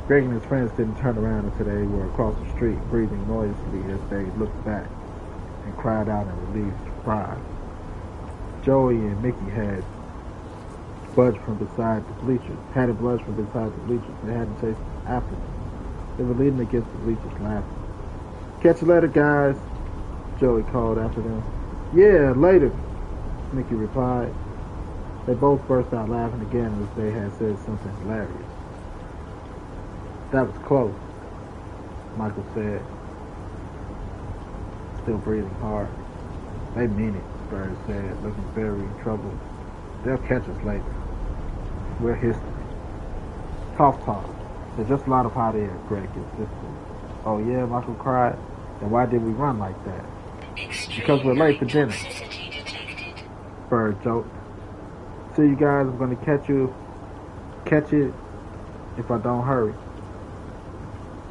Greg and his friends didn't turn around until they were across the street, breathing noisily as they looked back and cried out in relieved surprise. Joey and Mickey had budged from beside the bleachers. They hadn't chased after them. They were leaning against the bleachers, laughing. Catch you later, guys, Joey called after them. Yeah, later, Mickey replied. They both burst out laughing again as they had said something hilarious. That was close, Michael said, still breathing hard. They mean it, Bird said, looking very troubled. They'll catch us later. We're history. Talk. There's just a lot of hot air, Greg insisted. Oh yeah, Michael cried. Then why did we run like that? Because we're late for dinner, Bird joked. See you guys, I'm gonna catch it if I don't hurry.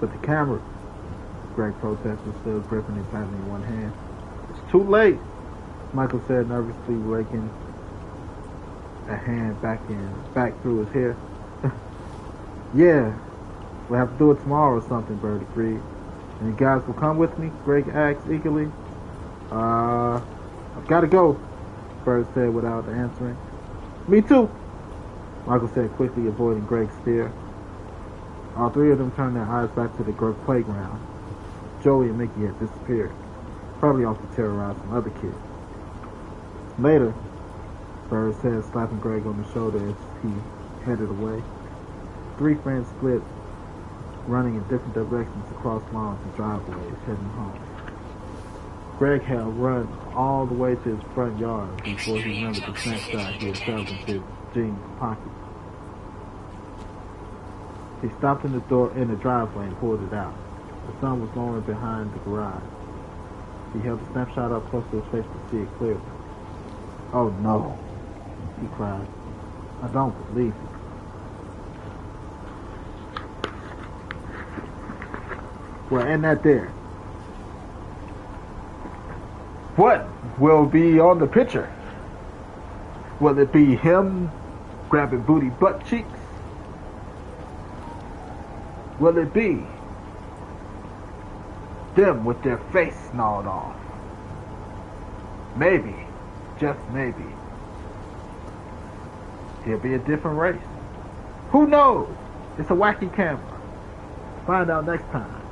But the camera, Greg protested, still gripping it tightly in one hand. It's too late, Michael said nervously, raking a hand back through his hair. Yeah, we'll have to do it tomorrow or something, Bird agreed. And you guys will come with me? Greg asked eagerly. I've gotta go, Bird said without answering. Me too, Michael said quickly, avoiding Greg's stare. All three of them turned their eyes back to the playground. Joey and Mickey had disappeared, probably off to terrorize some other kids. Later, Bird said, slapping Greg on the shoulder as he headed away. Three friends split, running in different directions across lawns and driveways, heading home. Greg had run all the way to his front yard before he remembered the snapshot he had shoved into his jeans pocket. He stopped in the driveway and pulled it out. The sun was glowing behind the garage. He held the snapshot up close to his face to see it clearly. Oh no, he cried. I don't believe it. Well, and that there. What will be on the picture? Will it be him grabbing booty butt cheeks? Will it be them with their face gnawed off? Maybe, just maybe, he'll be a different race. Who knows? It's a wacky camera. Find out next time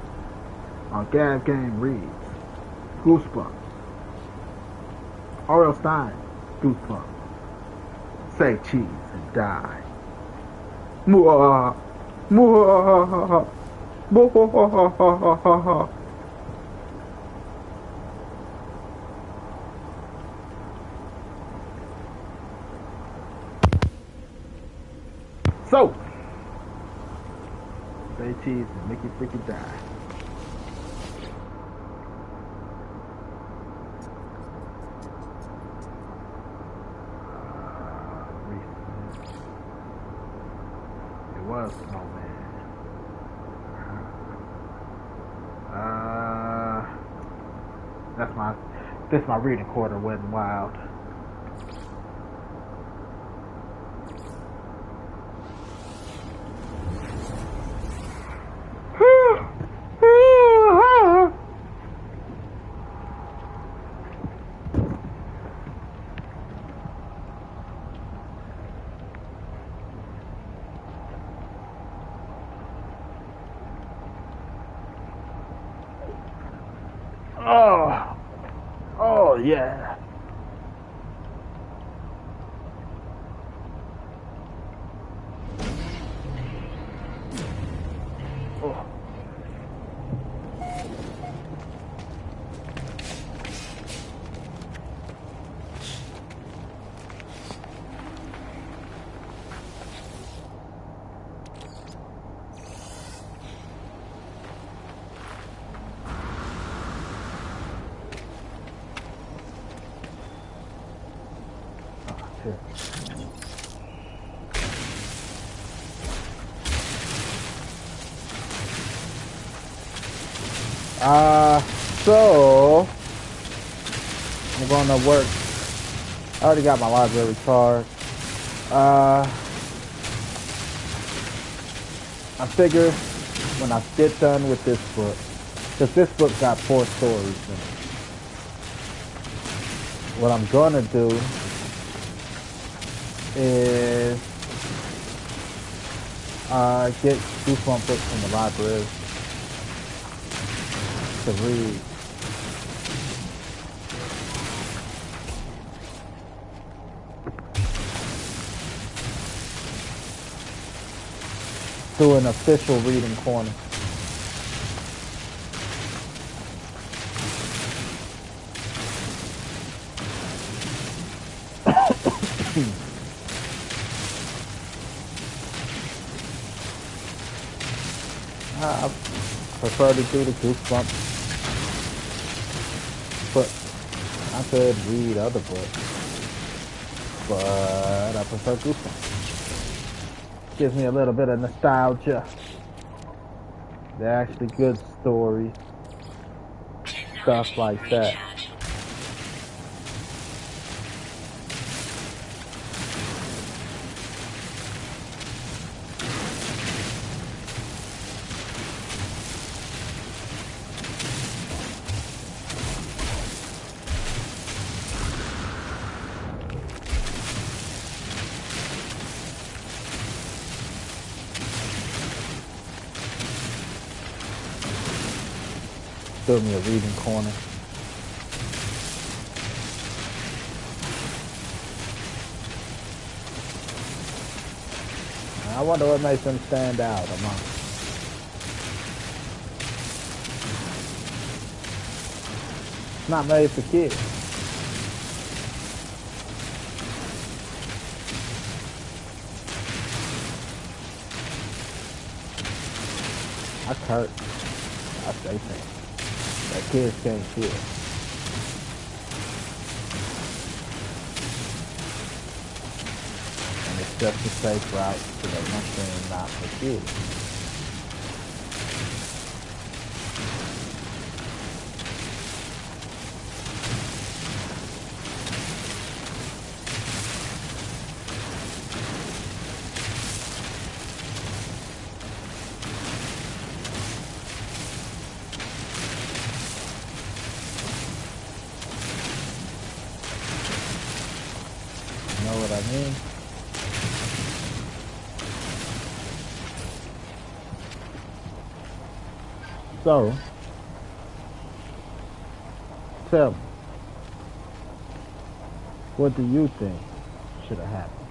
on Gav Game Reads Goosebumps. R.L. Stein, Goosebumps. Say cheese and die. Mwah. Mwah. Mwah. So, say cheese and make it freaking die. It was Snowman. That's my my reading quarter went wild. Oh yeah. Oh. Here. So I'm gonna work. I already got my library card. I figure when I get done with this book, because this book got 4 stories in it, what I'm gonna do is get Goosebump books from the library to read. Do an official reading corner. I prefer to do the Goosebumps, but I could read other books, but I prefer Goosebumps. Gives me a little bit of nostalgia. They're actually good stories, stuff like that. Do me a reading corner. I wonder what makes them stand out among. It's not made for kids. I curse. I say things that kids can't hear. And it's just a safe route to the nothing not for kids. Know what I mean? So, tell me, what do you think should have happened?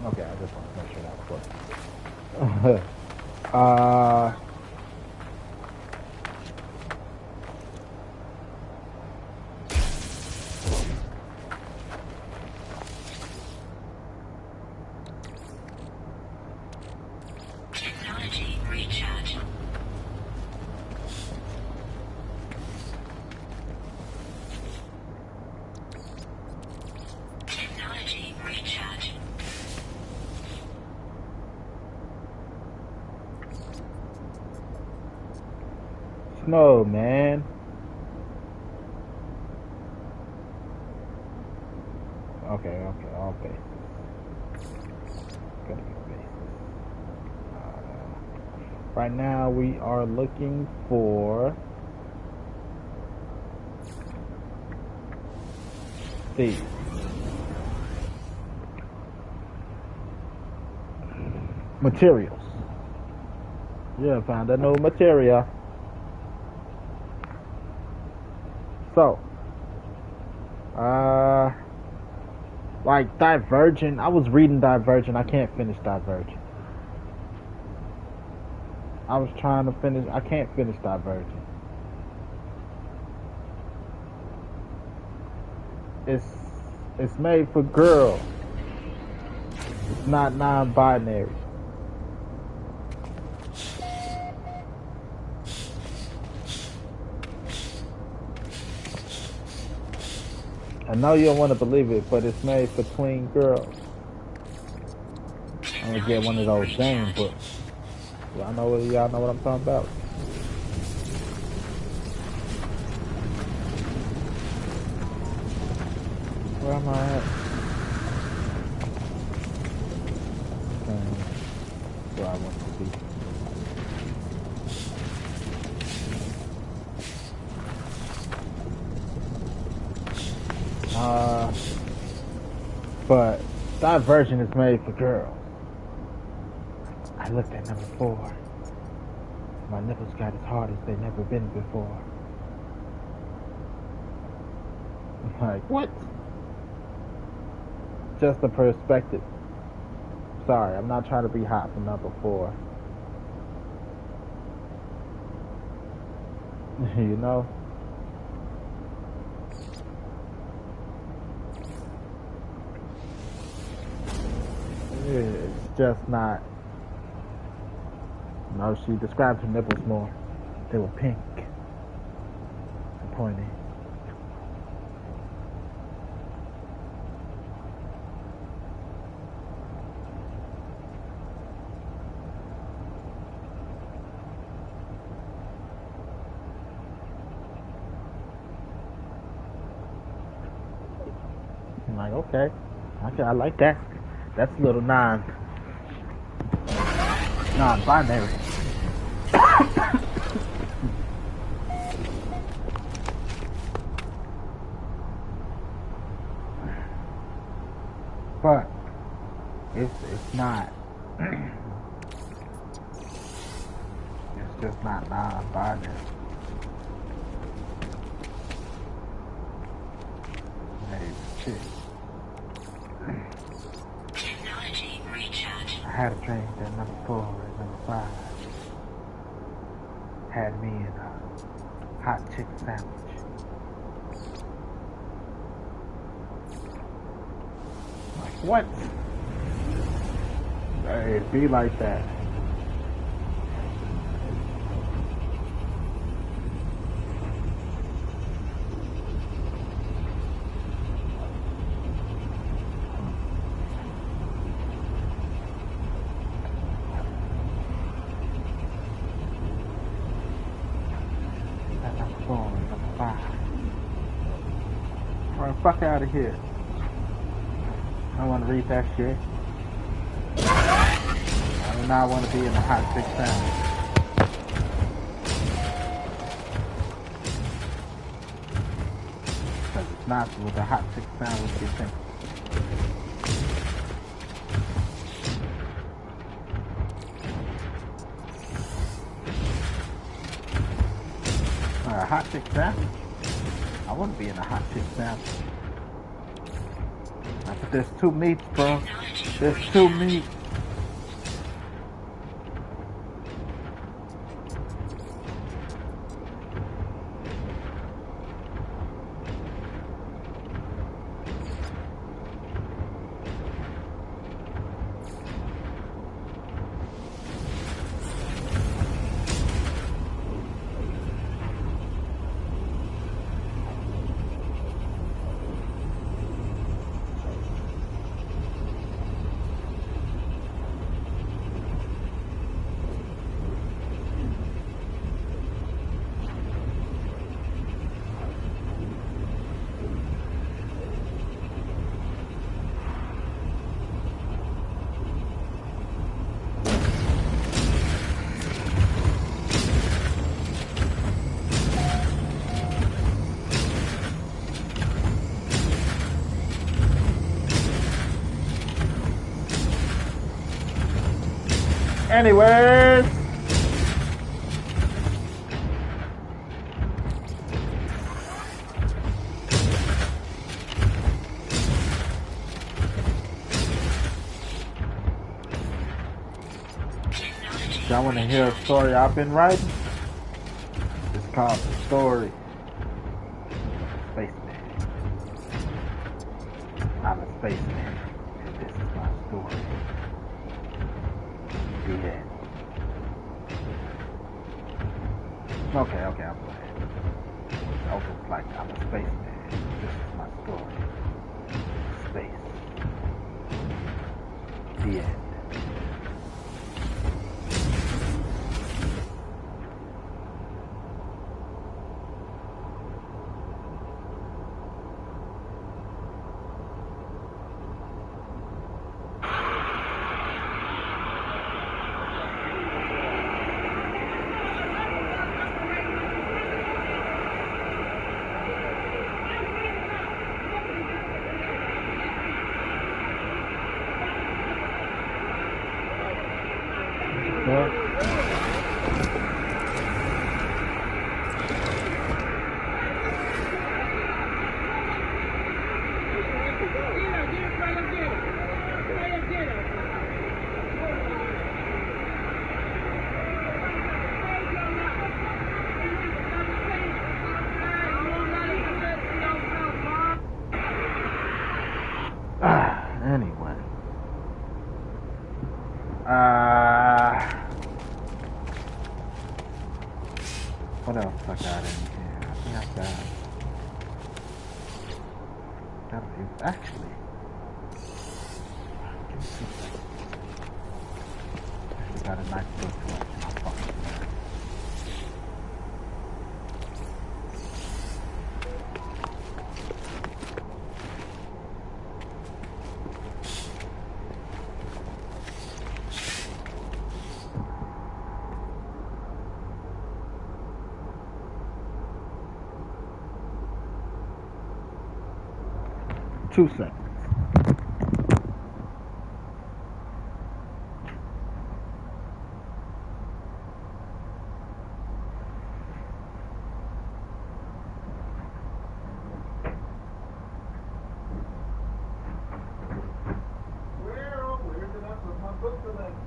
Okay, I just want to make sure that was clear. Technology recharge. Technology recharge. snow, man. Okay, all bases. Gotta get bases. Right now we are looking for these. Materials. Yeah, found a new material. So, like Divergent. I was reading Divergent. I can't finish Divergent. I was trying to finish. I can't finish Divergent. It's made for girls. It's not non-binary. I know you don't want to believe it, but it's made for tween girls. I'm gonna get one of those game books. Y'all know what I'm talking about. Where am I at? Where I want to be. But Divergent is made for girls. I looked at number 4. My nipples got as hard as they never been before. I'm like, what? Just a perspective. Sorry, I'm not trying to be hot for number 4. You know? It's just not. No, she described her nipples more. They were pink and pointy. I'm like, okay, I like that. That's a little non-binary. But it's not. It's just not non-binary. Hey, shit. Technology recharge. I had a dream that number 4 and number 5 had me in a hot chicken sandwich. Like, what? Hey, it be like that. Number 4 and number 5. Alright, fuck out of here. I don't want to read that shit. I do not want to be in a hot chicken sandwich. Because it's not with a hot chicken sandwich you think. A hot chicken sandwich? I want to be in a hot chicken sandwich. But there's 2 meats, bro. There's 2 meats. Anyways. Y'all want to hear a story I've been writing? It's called The Story Spaceman. I'm a spaceman, and this is my story. The end. Okay, I'll play it. It opens like I'm a spaceman. This is my story. Space. The end. Anyway. What else I got in here? I think I got a few. Actually, I got a nice little collection. I'll fuck with that. Two seconds. Where did I put my book collection?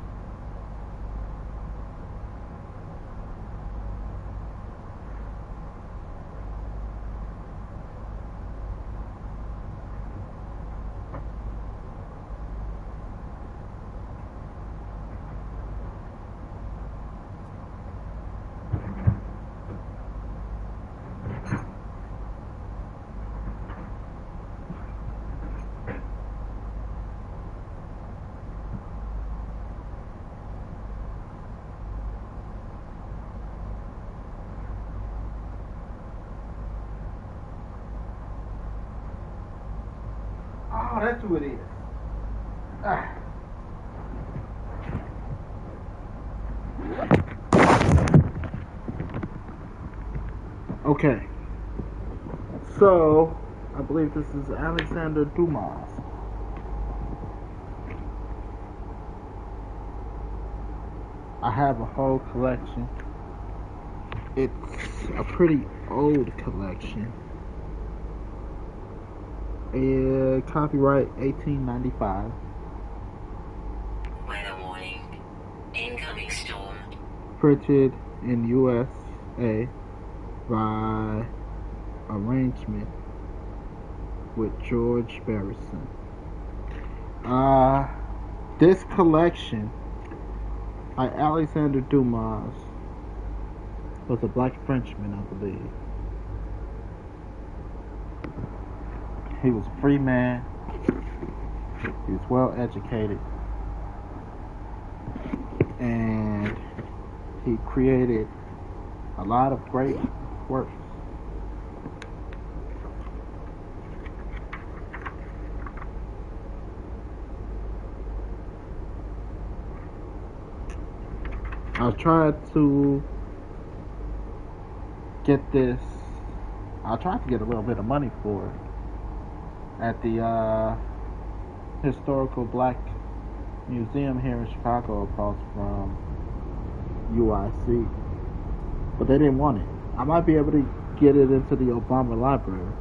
Oh, that's who it is. Ah. Okay. So, I believe this is Alexander Dumas. I have a whole collection. It's a pretty old collection. Copyright 1895. Weather warning. Incoming storm. Printed in USA by arrangement with George Barrison. This collection by Alexander Dumas was a black Frenchman, I believe. He was a free man. He was well educated. And he created a lot of great works. I tried to get this. I tried to get a little bit of money for it at the Historical Black museum here in Chicago across from UIC. But they didn't want it. I might be able to get it into the Obama Library.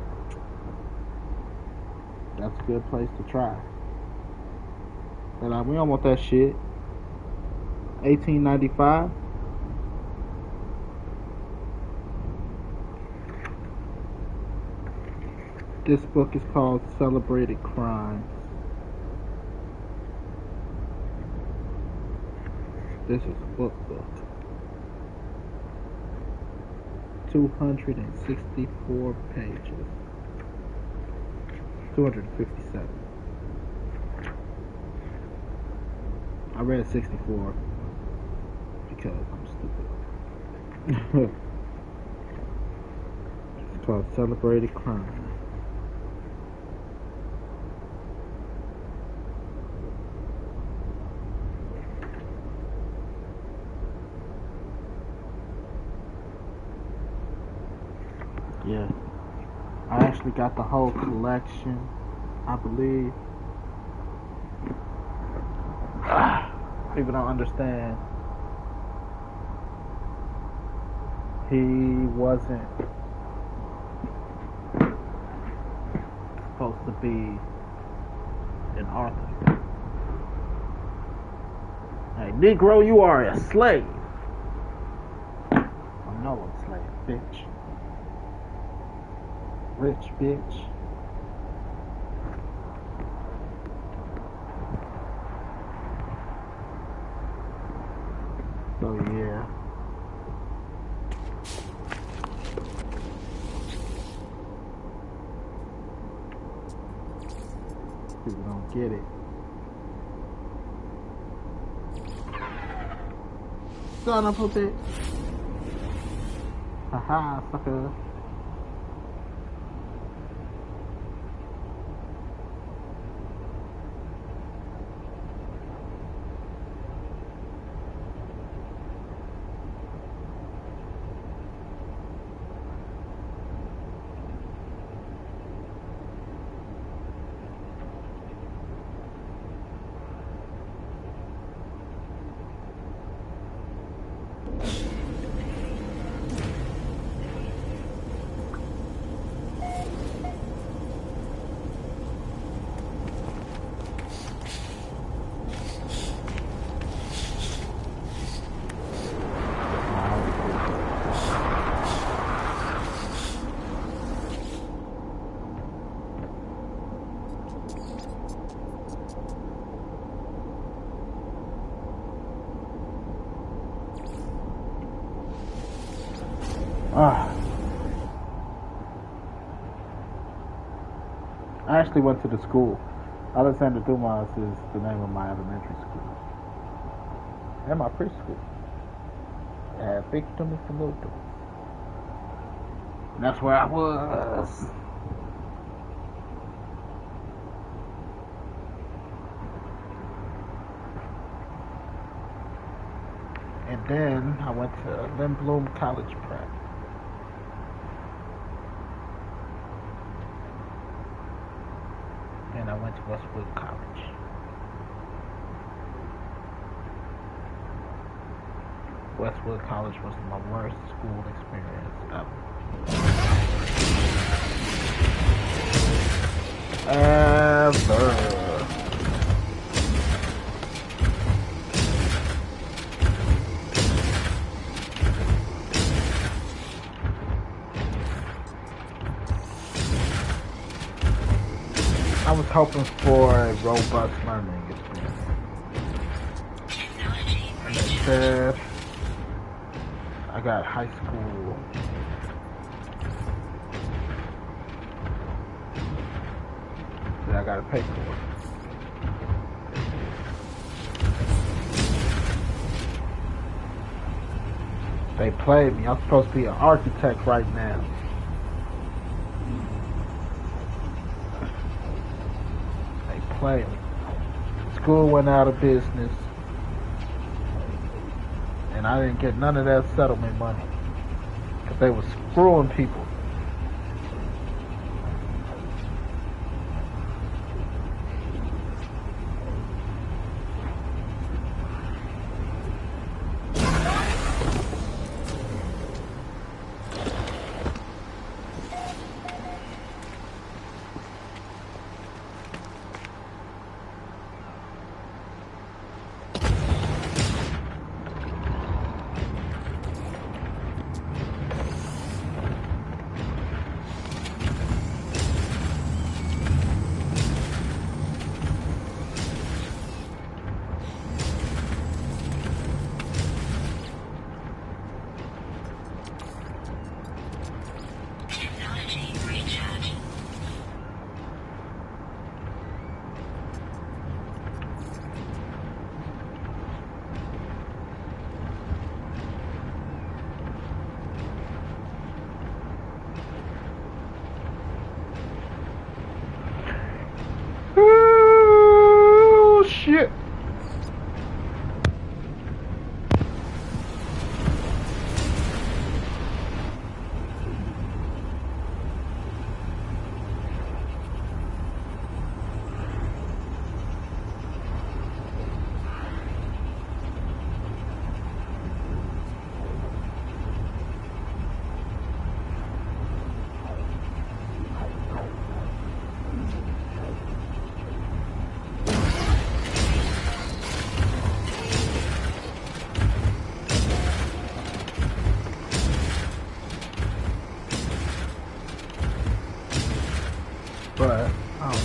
That's a good place to try. But we don't want that shit. 1895. This book is called Celebrated Crimes. This is a book. 264 pages. 257. I read 64 because I'm stupid. It's called Celebrated Crime. Yeah, I actually got the whole collection, I believe. People don't understand. He wasn't supposed to be an author. Hey, Negro, you are a slave. I know I'm a slave, bitch. Rich bitch. So yeah. People don't get it. Son of a bitch. Haha, sucker. I actually went to the school. Alexander Dumas is the name of my elementary school. And my preschool. Big Dumas and Little Dumas. And that's where I was. And then I went to Lynn Bloom College Prep. And I went to Westwood College. Westwood College was my worst school experience ever. I was hoping for a robust learning experience. And instead, I got high school. That I gotta pay for. They played me. I'm supposed to be an architect right now. Play. School went out of business, and I didn't get none of that settlement money because they were screwing people.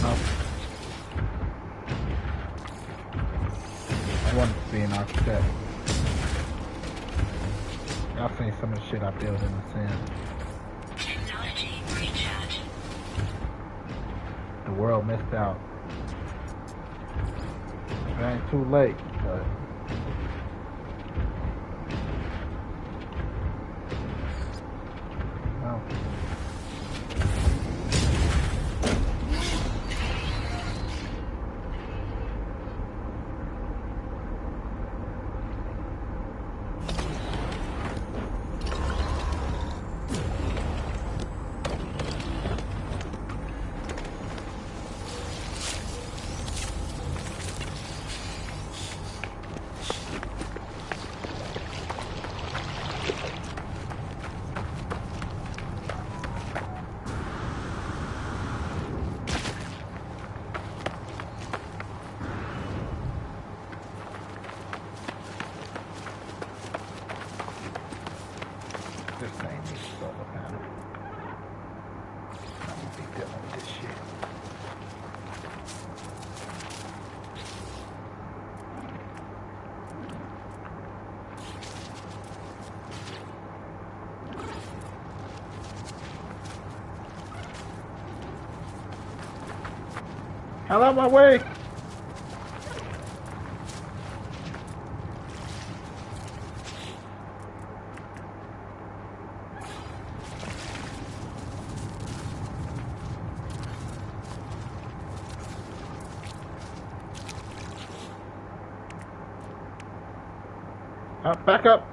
No. I wanted to be an architect. Y'all seen some of the shit I built in The Sims. Technology recharge. The world missed out. It ain't too late, but no. This thing needs a solar panel. I'm gonna be dealing with this shit. Hell out my way! Back up!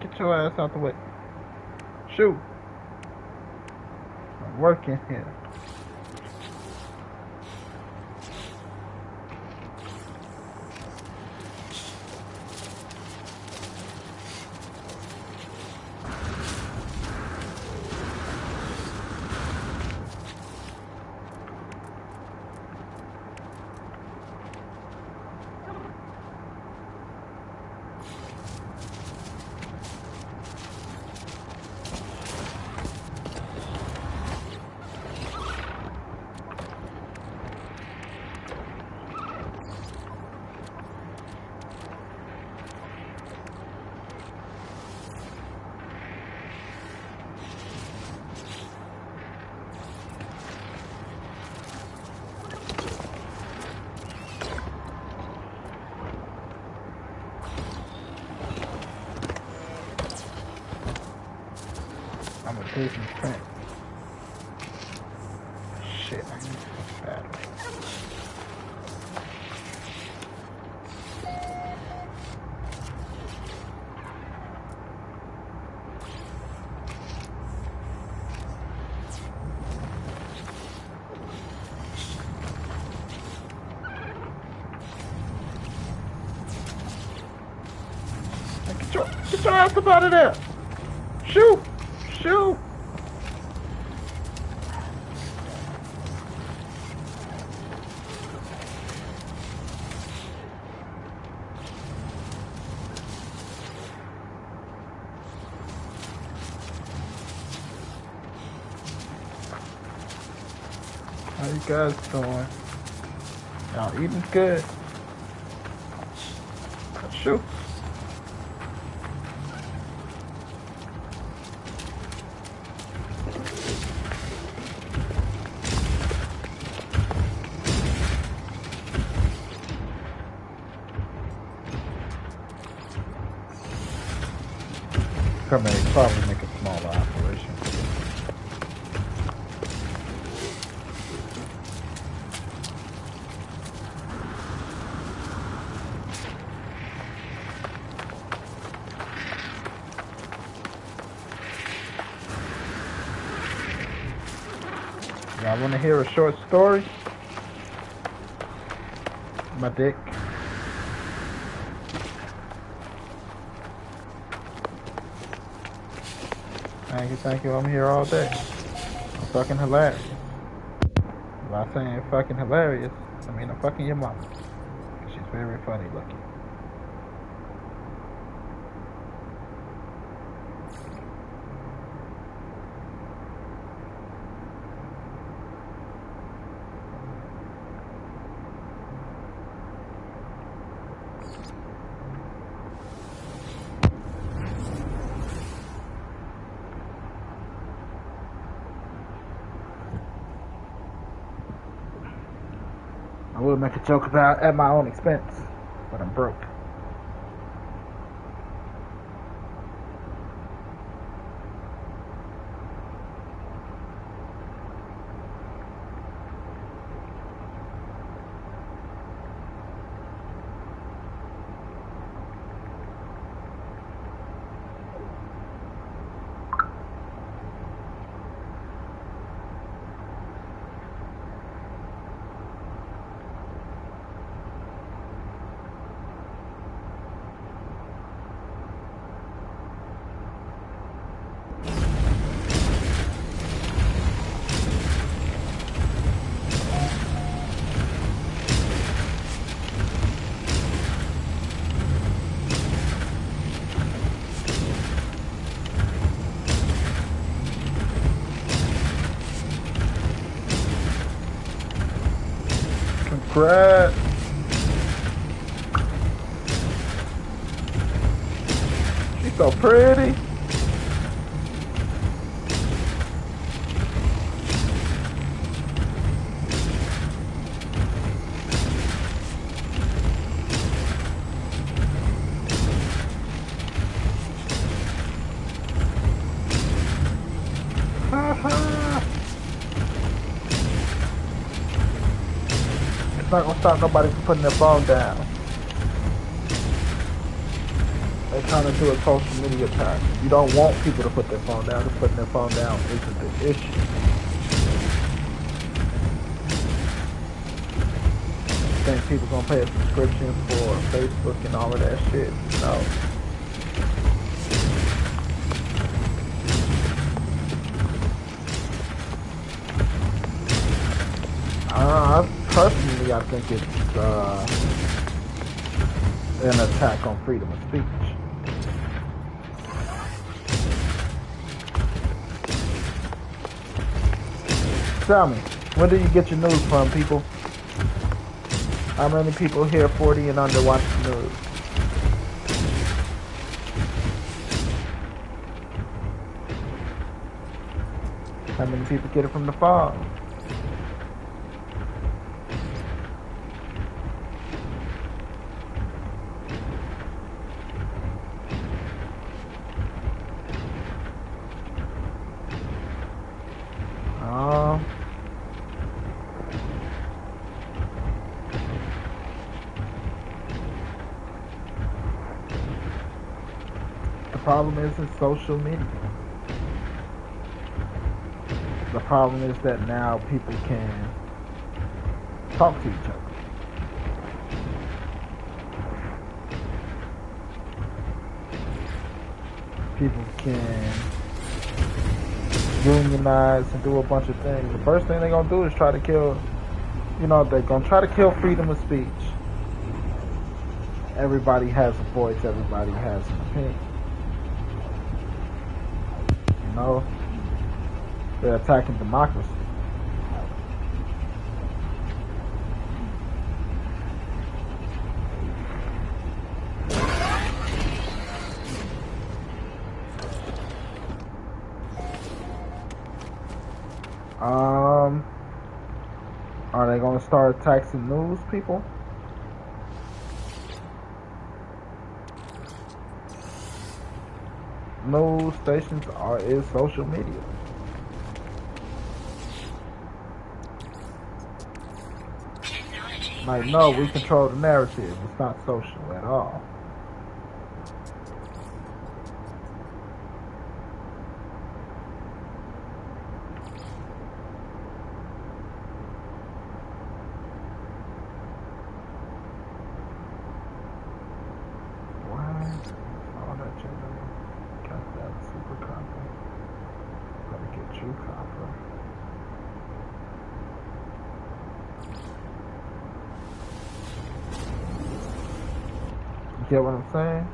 Get your ass out the way. Shoot! I'm working here. I'm a Disney print. Shit, I need some battery. Get your ass up out of there! Shoot! Shoot! How you guys doing? Y'all eating good? Shoot! Come in, probably make a smaller operation. Y'all want to hear a short story? My dick. Thank you, I'm here all day. I'm fucking hilarious. If I say fucking hilarious, I mean I'm fucking your mama. She's very funny looking. I will make a joke about at my own expense, but I'm broke. Congrats. She's so pretty. It's not gonna stop nobody from putting their phone down. They're trying to do a social media attack. You don't want people to put their phone down. Just putting their phone down isn't the issue. Think people gonna pay a subscription for Facebook and all of that shit? No. Personally, I think it's an attack on freedom of speech. Tell me, where do you get your news from, people? How many people here 40 and under watch the news? How many people get it from the phone? The problem is it's social media. The problem is that now people can talk to each other. People can unionize and do a bunch of things. The first thing they're gonna do is try to kill, they're gonna try to kill freedom of speech. Everybody has a voice, everybody has an opinion. They're attacking democracy. Are they gonna start taxing news people? News stations is social media. Like, no, we control the narrative. It's not social at all. Get what I'm saying?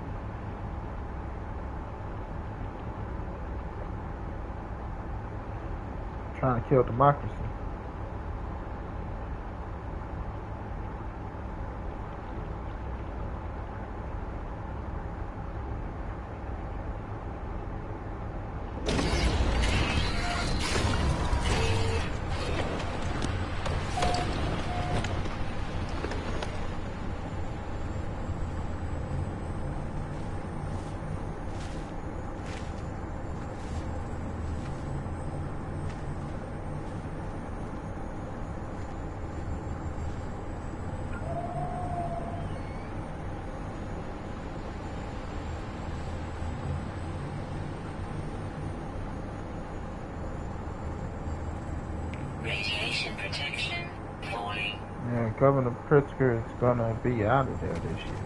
Trying to kill democracy. Yeah, Governor Pritzker is gonna be out of there this year.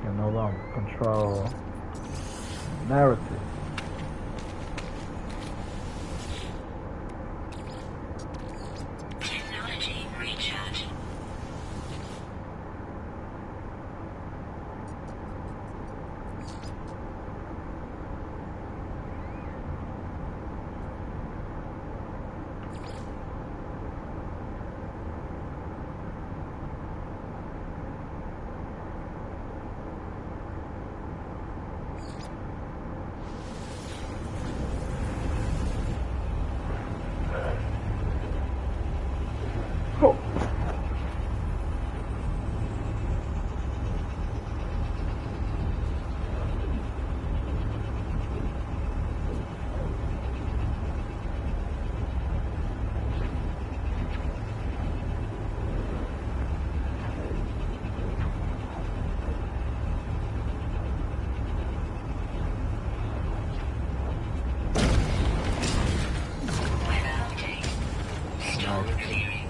Can no longer control narrative. Technology recharge. Oh. Weather update. Storm clearing.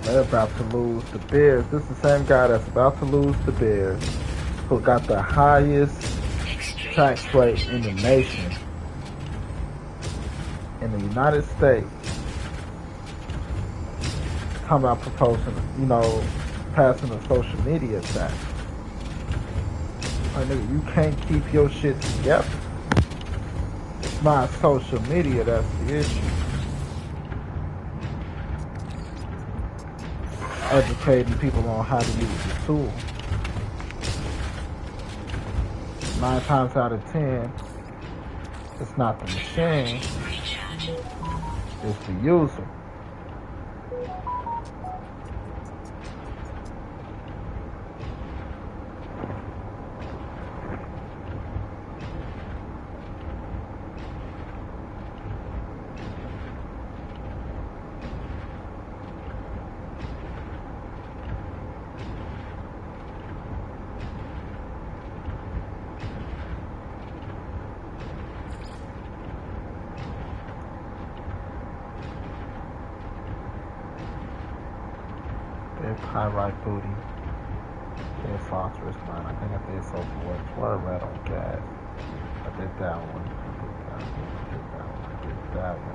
They're about to lose the Bears. This is the same guy that's about to lose the Bears, who got the highest Extreme tax rate in the nation, in the United States. Talking about proposing, passing a social media tax. Like, nigga, you can't keep your shit together. It's not social media that's the issue. Educating people on how to use the tool. 9 times out of 10, it's not the machine, recharge. it's the user. There's pyrite booty. There's phosphorus mine. I think I did sulfur works. Water red on gas. I did that one. I did that one. I did that one.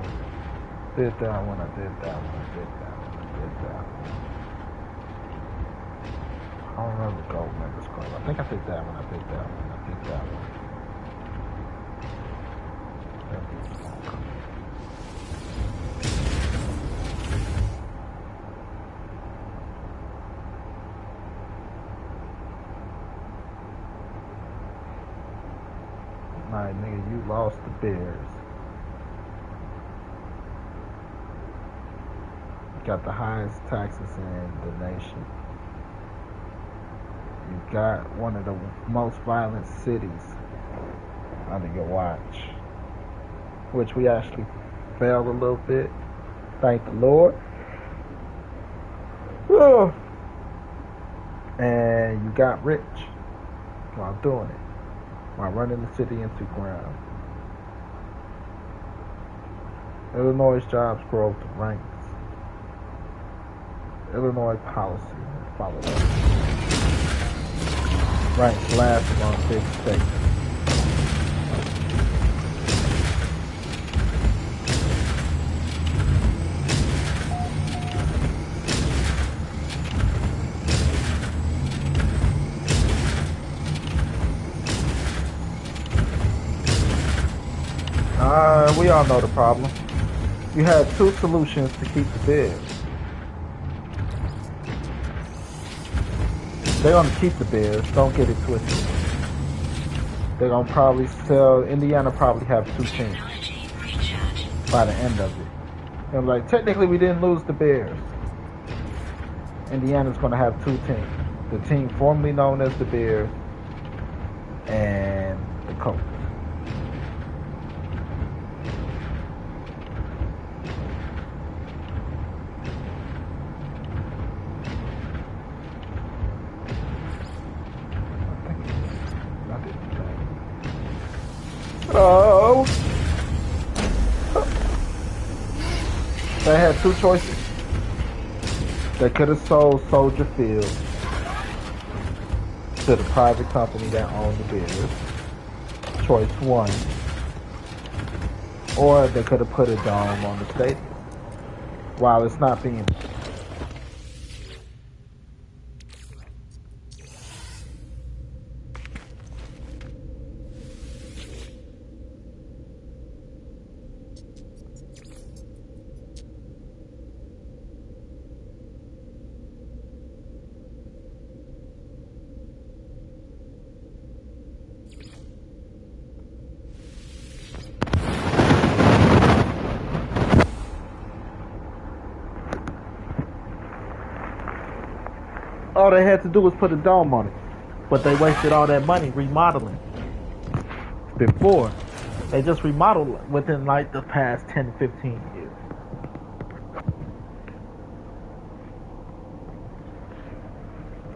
I did that one. Did that one. I did that one. I did that one. I did that one. I don't remember gold member scrub. I think I did that one. I did that one. I did that one. That was long. Alright, nigga, you lost the Bears. You got the highest taxes in the nation. You got one of the most violent cities under your watch, which we actually failed a little bit. Thank the Lord. Oh. And you got rich while doing it, while running the city into ground. Illinois' jobs growth ranks. Illinois policy followed up. Ranks last among big states. We all know the problem. You had 2 solutions to keep the Bears. They're gonna keep the Bears, don't get it twisted. They're gonna probably sell, Indiana probably have 2 teams by the end of it. And like, technically we didn't lose the Bears. Indiana's gonna have 2 teams. The team formerly known as the Bears and the Colts. Oh. They had two choices. They could have sold Soldier Field to the private company that owned the business. Choice one. Or they could have put a dome on the stadium while it's not being. All they had to do was put a dome on it. But they wasted all that money remodeling. Before, they just remodeled within like the past 10 to 15 years.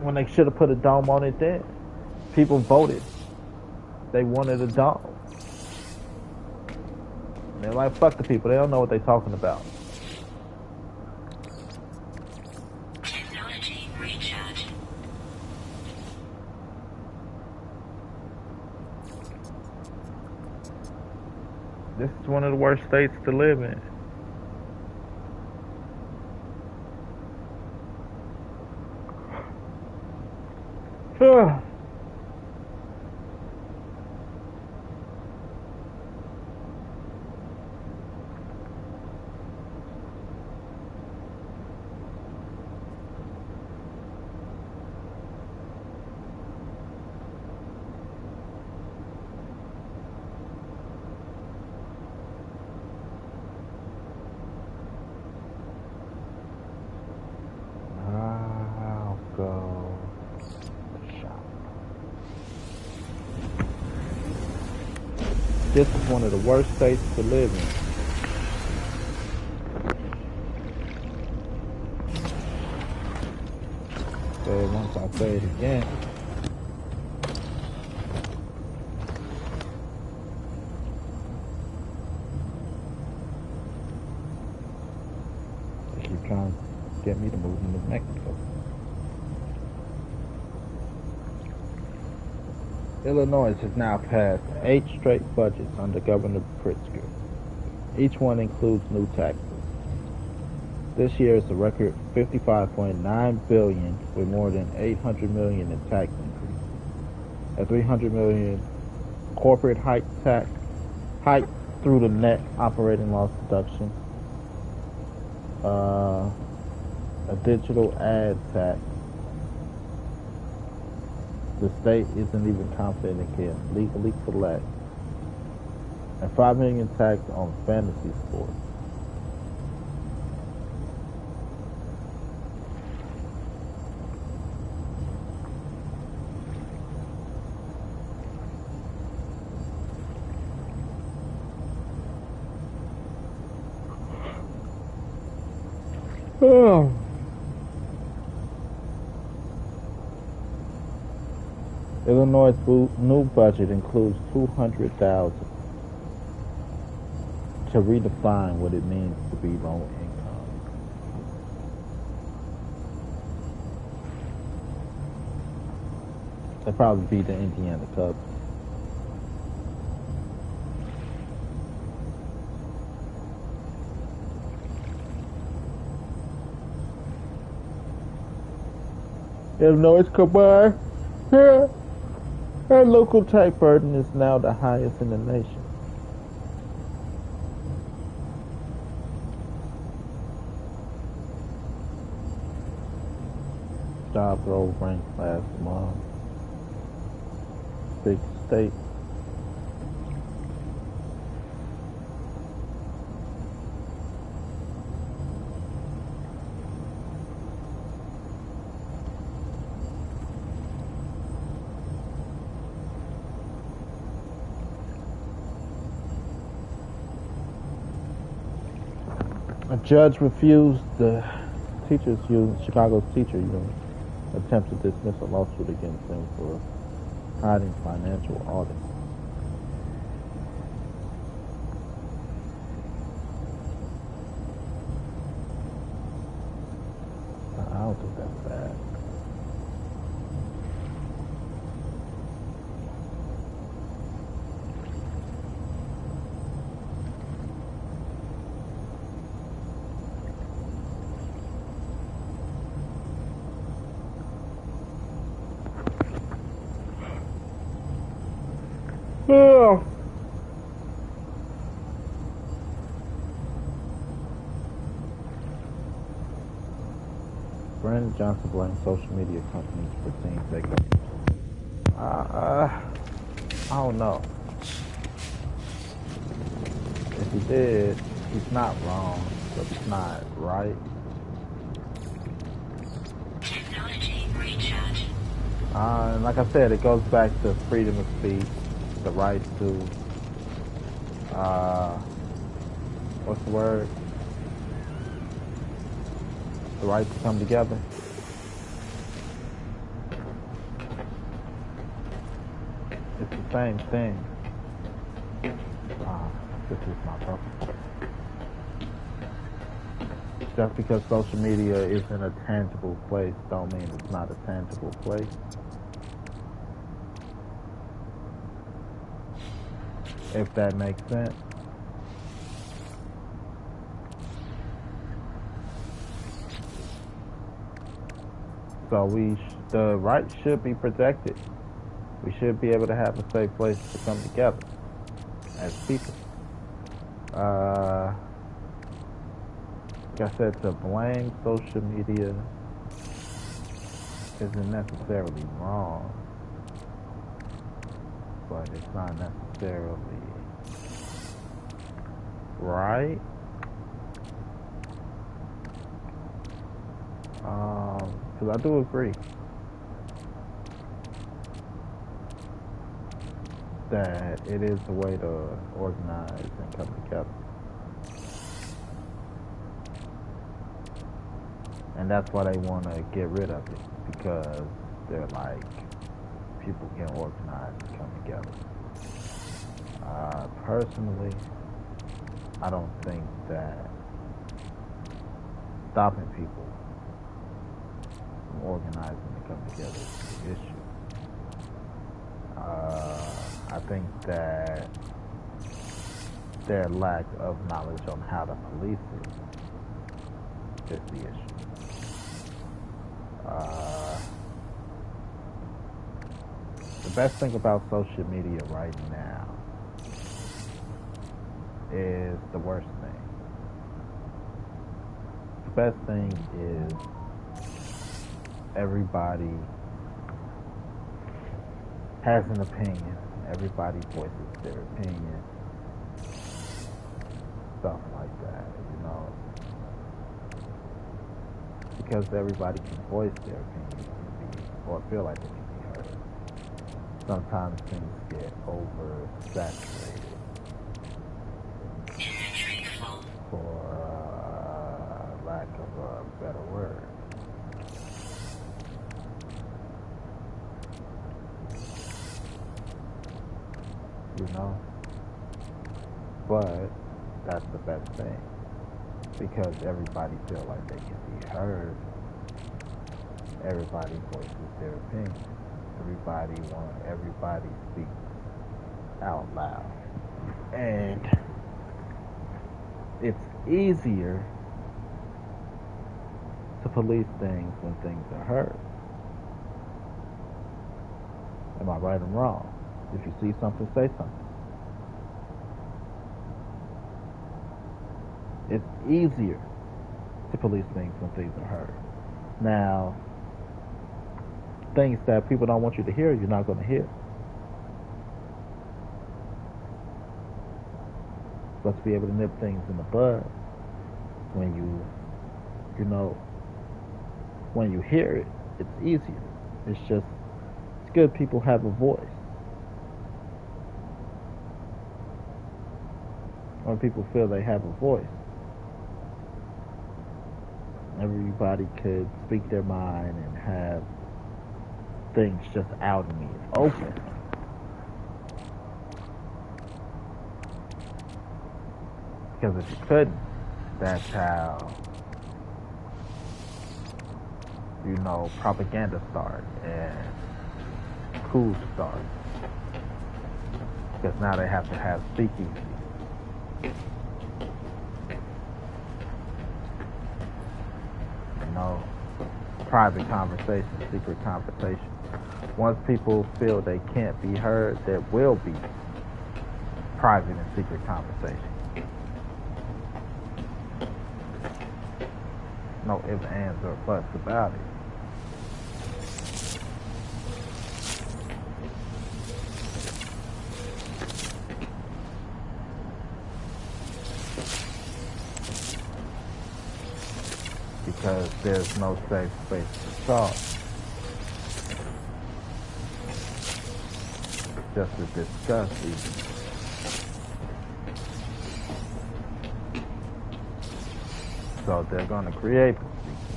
When they should have put a dome on it then. People voted. They wanted a dome. They're like, fuck the people. They don't know what they're talking about. Technology recharge. This is one of the worst states to live in. I'll go shop. This is one of the worst states to live in. So once I say it again. They keep trying to get me to move into Mexico. Illinois has now passed 8 straight budgets under Governor Pritzker. Each one includes new taxes. This year is a record $55.9 billion with more than $800 million in tax increase. A $300 million corporate hike through the net operating loss deduction. A digital ad tax. The state isn't even confident it can legally collect. And $5 million tax on fantasy sports. Illinois' new budget includes $200,000 to redefine what it means to be low income. They'll probably be the Indiana Cubs. Illinois combined. Our local tax burden is now the highest in the nation. Job role ranked last month. Big state. A judge refused the Chicago's teacher union attempt to dismiss a lawsuit against him for hiding financial audits. That's bad. Oh. Brandon Johnson blames social media companies for seeing fake news. I don't know. If he did, he's not wrong, but it's not right. Technology recharge. And like I said, it goes back to freedom of speech, the right to, what's the word? The right to come together. It's the same thing. This is my problem. Just because social media isn't a tangible place don't mean it's not a tangible place. If that makes sense. So the right should be protected. We should be able to have a safe place to come together as people. Like I said, to blame social media isn't necessarily wrong, but it's not necessarily right. Because I do agree that it is a way to organize and come together. And that's why they want to get rid of it, because they're like, people can organize and come together. Personally, I don't think that stopping people from organizing and come together is the issue. I think that their lack of knowledge on how to police it is the issue. The best thing about social media right now is the worst thing. The best thing is everybody has an opinion. Everybody voices their opinion. Stuff like that, you know. Because everybody can voice their opinion or feel like it can be heard. Sometimes things get oversaturated. For lack of a better word. You know? But that's the best thing. Because everybody feels like they can be heard. Everybody voices their opinion. Everybody speaks out loud. And it's easier to police things when things are heard. Am I right or wrong? If you see something, say something. It's easier to police things when things are heard. Now, things that people don't want you to hear, you're not going to hear. But to be able to nip things in the bud when when you hear it, it's easier. It's good people have a voice. When people feel they have a voice, everybody could speak their mind and have things just out in the open. Because if you couldn't, that's how propaganda start and coups start. Because now they have to have speakeasy. Private conversation, secret conversation. Once people feel they can't be heard, there will be private and secret conversation. No ifs, ands, or buts about it. Because there's no safe space to talk. Just to discuss even. So they're going to create the secret.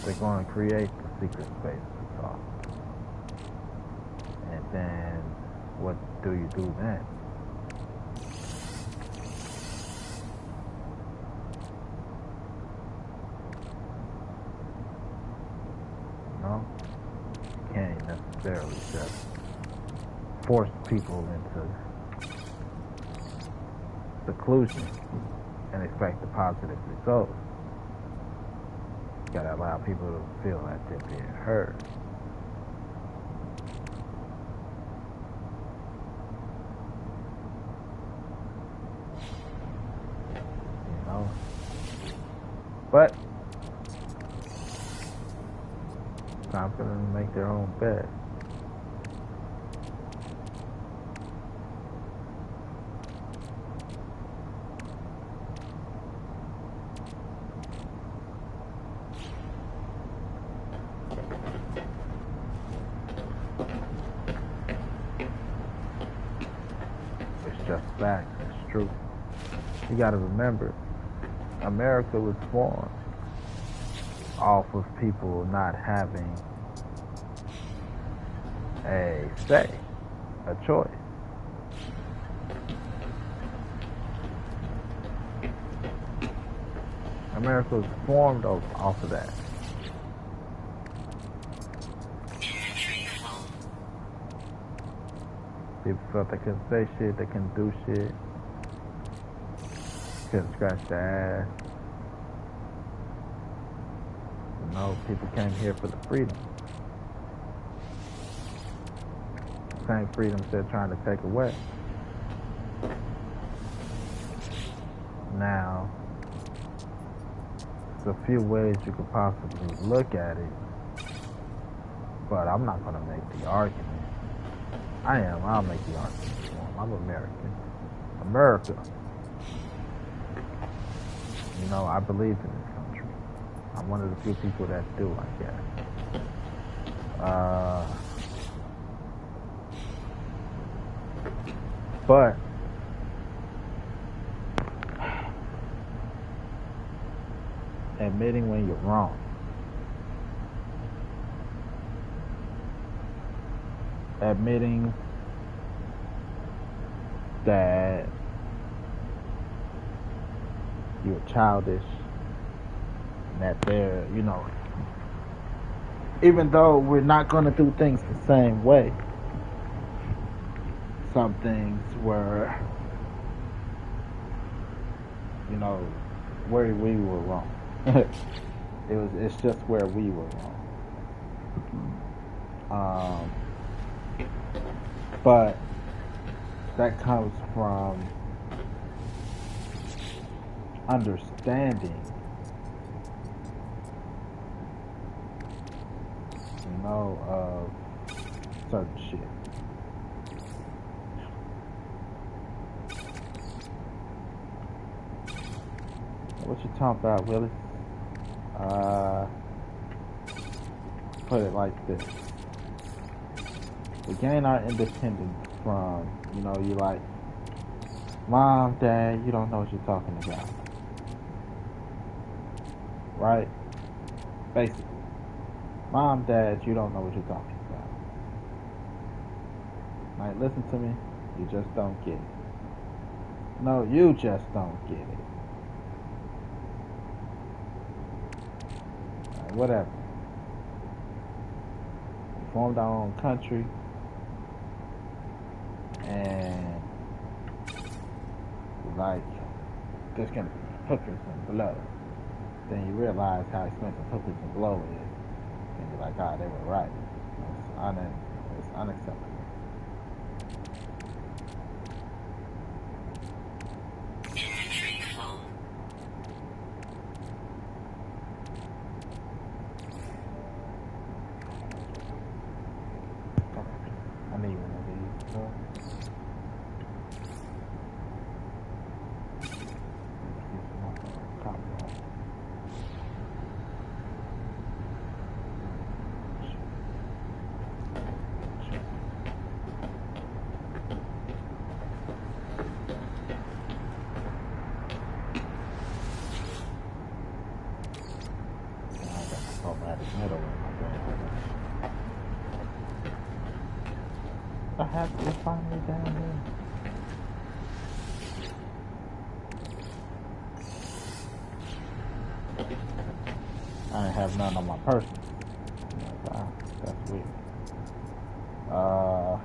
They're going to create the secret space to talk. And then what do you do then? Can't necessarily just force people into seclusion and expect a positive result. You gotta allow people to feel that they're being heard. But time for them to make their own bed. It's just fact. It's true. You gotta remember, America was formed off of people not having a say, a choice. America was formed off of that. People felt they couldn't say shit, they couldn't do shit, couldn't scratch their ass. People came here for the freedom. Same freedoms they're trying to take away. Now, there's a few ways you could possibly look at it, but I'm not going to make the argument. I'll make the argument for them. I'm American. America. I believe in this country. I'm one of the few people that do, I guess. But admitting when you're wrong. Admitting that you're childish, and that they're, even though we're not going to do things the same way, some things were, where we were wrong. It's just where we were wrong. But that comes from understanding, of certain shit. What you talking about, Willis? Put it like this. We gain our independence from, you like, Mom, Dad, you don't know what you're talking about. Right? Basically. Mom, Dad, you don't know what you're talking about. Like, listen to me. You just don't get it. No, you just don't get it. Whatever. We formed our own country, and like, there's gonna be hookers and blow. Then you realize how expensive hookers and blow is, and you're like, ah, they were right. It's unacceptable. Inventory full. I need one of these. I have to finally down here. I ain't have none on my person. That's weird. So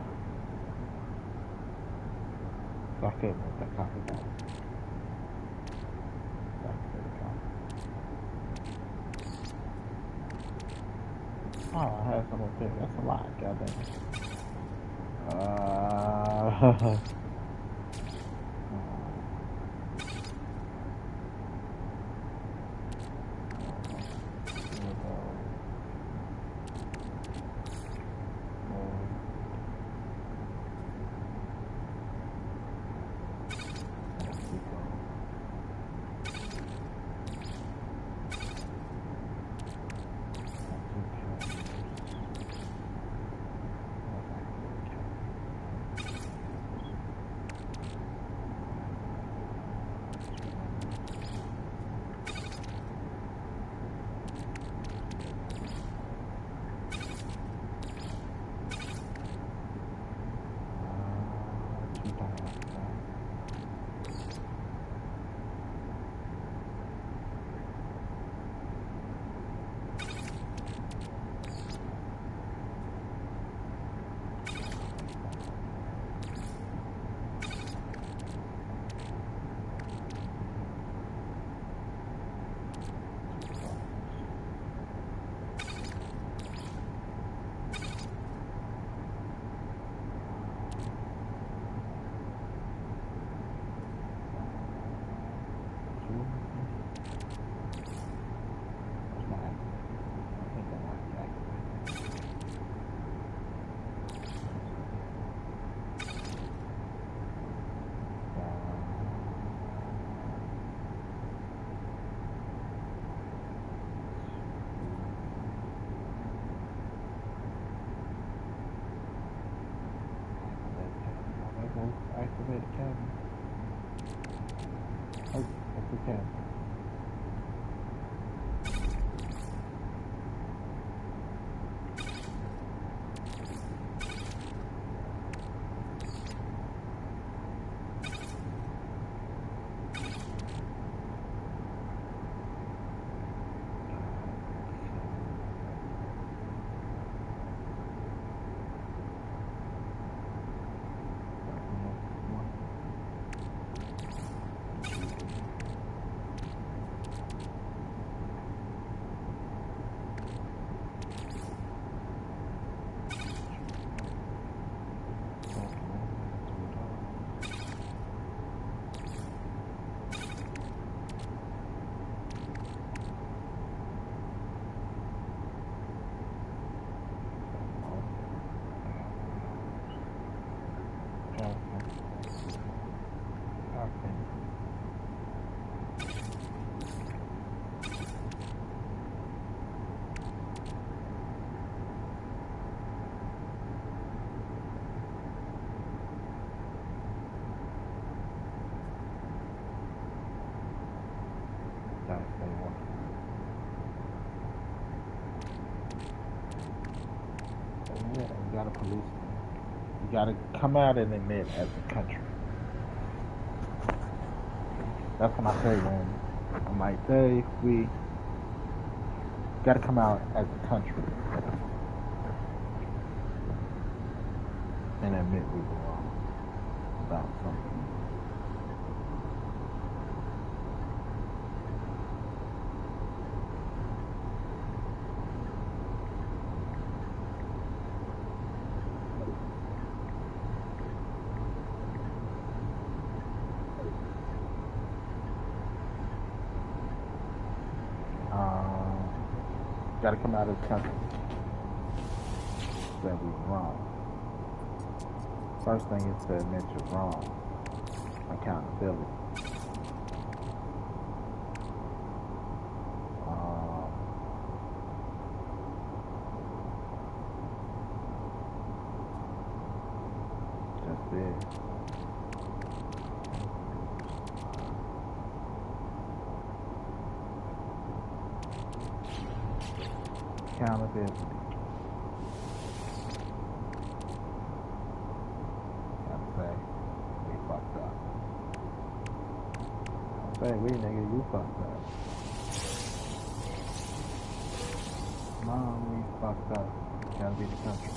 I could make that copy back. Oh, I have some up there. That's a lot, goddamn. Activate the cabin. Oh, that's the cabin. Yeah, you gotta police it. You gotta come out and admit as a country. That's when I say when I'm like, say we gotta come out as a country and admit we were wrong about something. Gotta come out as a country that we were wrong. First thing is to admit you're wrong. Accountability. That's it. Accountability. Gotta say, we fucked up. Say, we nigga, you fucked up. Mom, we fucked up. Gotta be the country.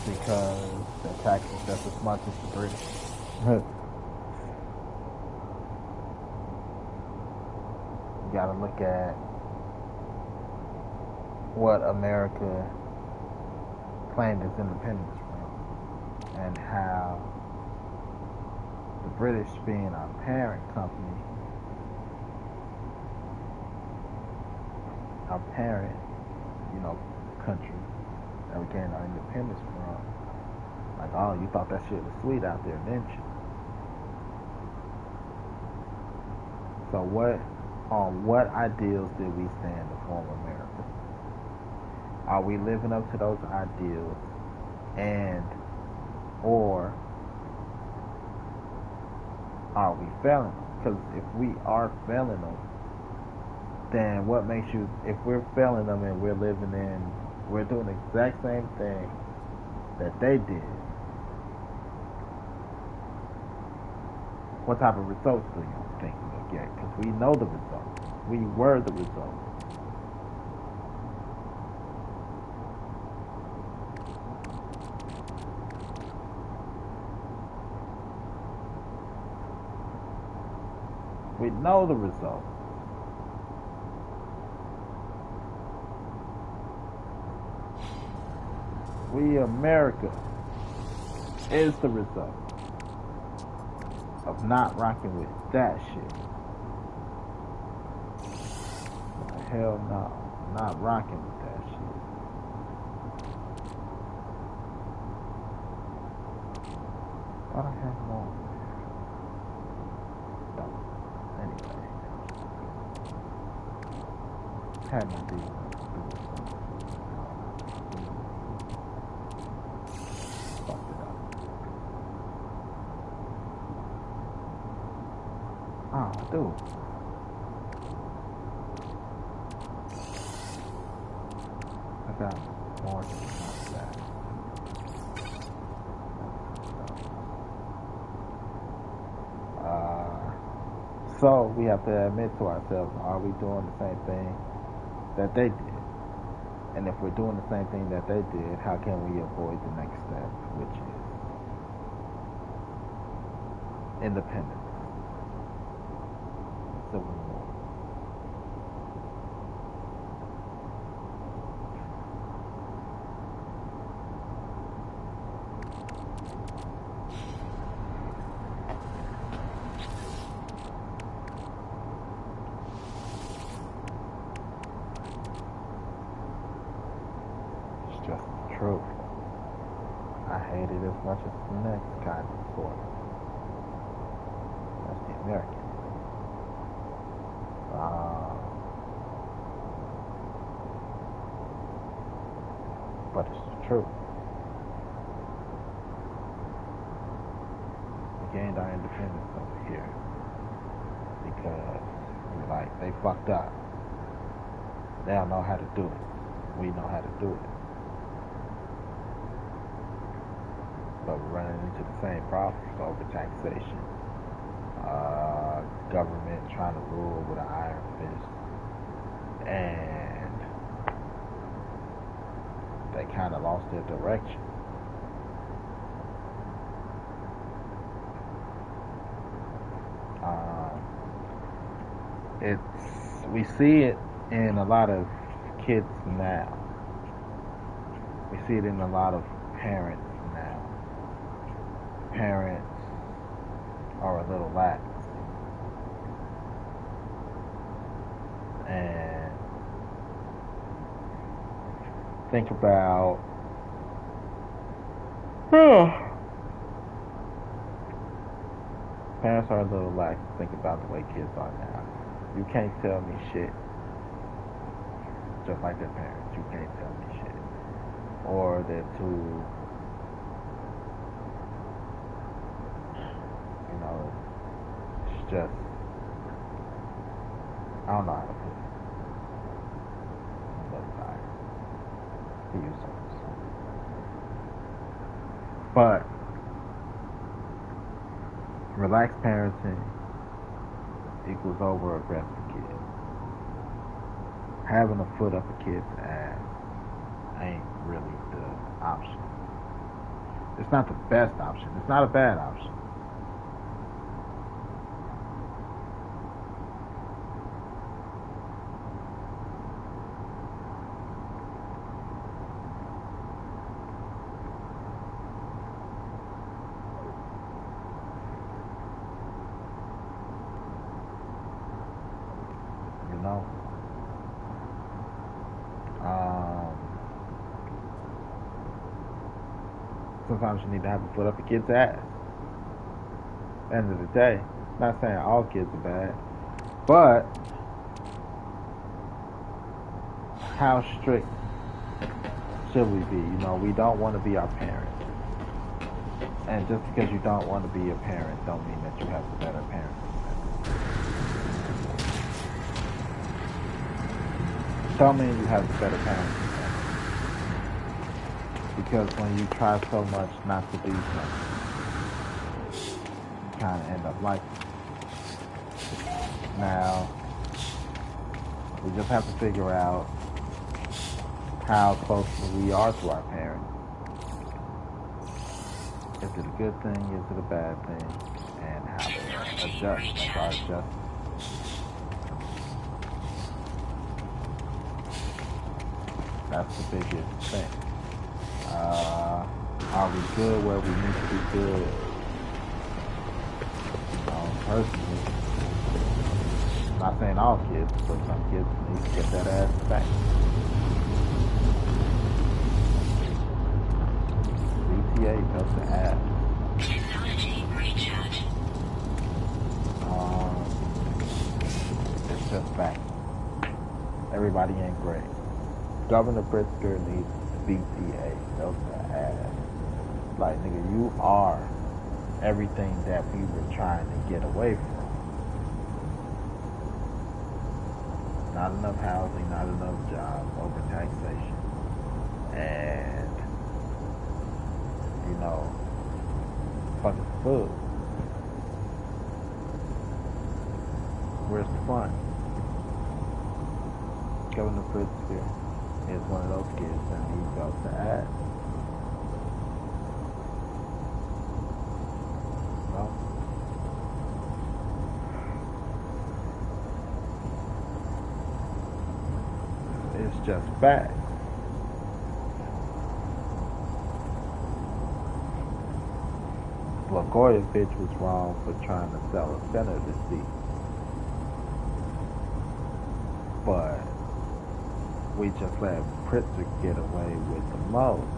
Because the taxes just as much as the British. You gotta look at what America claimed its independence from and how the British, being our parent company, our parent, country that we gained our independence from. Like, oh, you thought that shit was sweet out there, didn't you? So what ideals did we stand to form America? Are we living up to those ideals, or are we failing them? Because if we are failing them, then what makes you, if we're failing them and we're doing the exact same thing that they did, what type of results do you think we'll get? Because we know the results. We were the results. We know the results. We, America, is the result of not rocking with that shit. Hell no, not rocking with that shit. Why do I have more? No. Anyway. Had my deal. Fucked it up. Oh, dude. I got more than that. So we have to admit to ourselves, are we doing the same thing that they did? And if we're doing the same thing that they did, how can we avoid the next step, which is independence, civil war? It's just the truth. I hate it as much as the next kind of sport. That's the American. But it's the truth. We gained our independence over here because they fucked up. They don't know how to do it. we know how to do it. But we're running into the same problems: overtaxation, government trying to rule with an iron fist, and they kind of lost their direction. We see it in a lot of kids now. We see it in a lot of parents now. Parents are a little lax. And think about parents are a little lax. Think about the way kids are now. You can't tell me shit. Just like their parents, you can't tell me shit. Or they're too, it's just, I don't know how to put it. I'm a little tired to use words. But relaxed parenting equals over aggressive kids. Having a foot up a kid's ass ain't really the option. It's not the best option. It's not a bad option. Sometimes you need to have a foot up a kid's ass. At the end of the day, not saying all kids are bad, but how strict should we be? We don't want to be our parents. And just because you don't want to be a parent don't mean that you have the better parent. Don't mean you have the better parent. Because when you try so much not to do something, you kind of end up like it. Now, we just have to figure out how close we are to our parents. Is it a good thing? Is it a bad thing? And how to adjust, make our adjustments. That's the biggest thing. Are we good where we need to be good? Personally, I'm not saying all kids, but some kids need to get that ass back. BTA helps the ass. Technology recharge. It's just fact. Everybody ain't great. Governor Pritzker needs BTA, helps the ass. Like, nigga, you are everything that we were trying to get away from. Not enough housing, not enough jobs, overtaxation, and, fucking food. Where's the fun? Governor Pritzker is one of those kids that needs help to add. It's just facts. Blagojevich was wrong for trying to sell a senator seat. But we just let Pritzker get away with the most.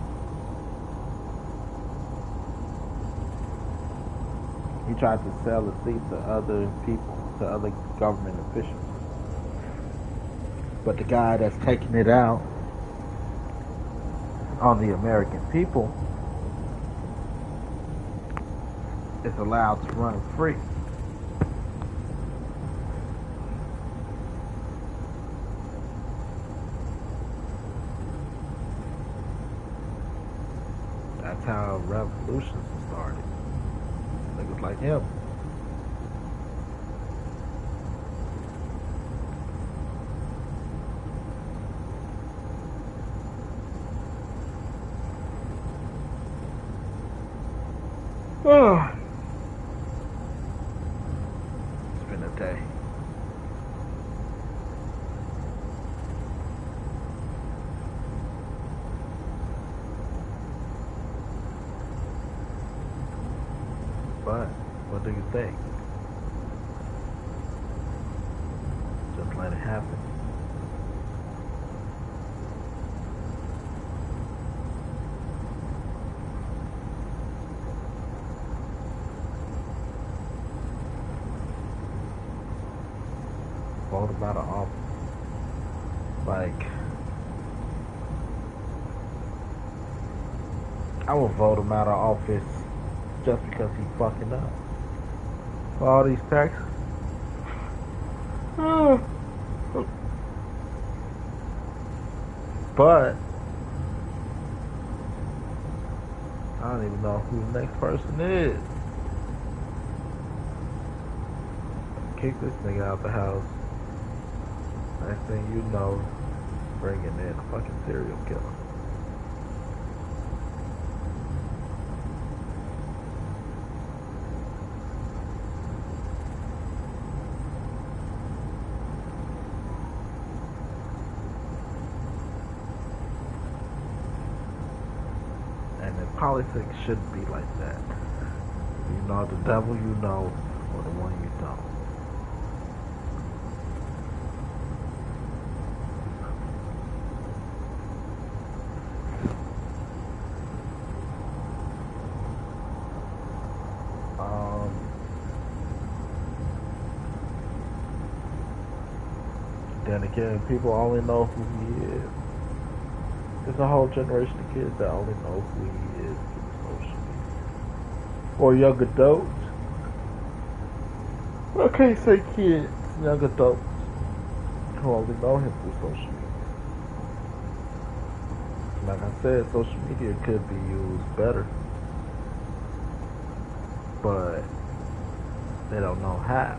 He tried to sell a seat to other people, to other government officials. But the guy that's taking it out on the American people is allowed to run free. That's how revolutions started. Niggas like him. Oh, it's been a day. But what do you think? Just let it happen. Vote about an office. Like, I will vote him out of office just because he fucking up. For all these taxes. But I don't even know who the next person is. Kick this nigga out the house. Next thing you know, bringing in a fucking serial killer. And in politics shouldn't be like that. You know the devil you know, or the one you don't. Then again, people only know who he is. There's a whole generation of kids that only know who he is through social media. Or young adults. I can't say kids, young adults who only know him through social media. Like I said, social media could be used better. But they don't know how.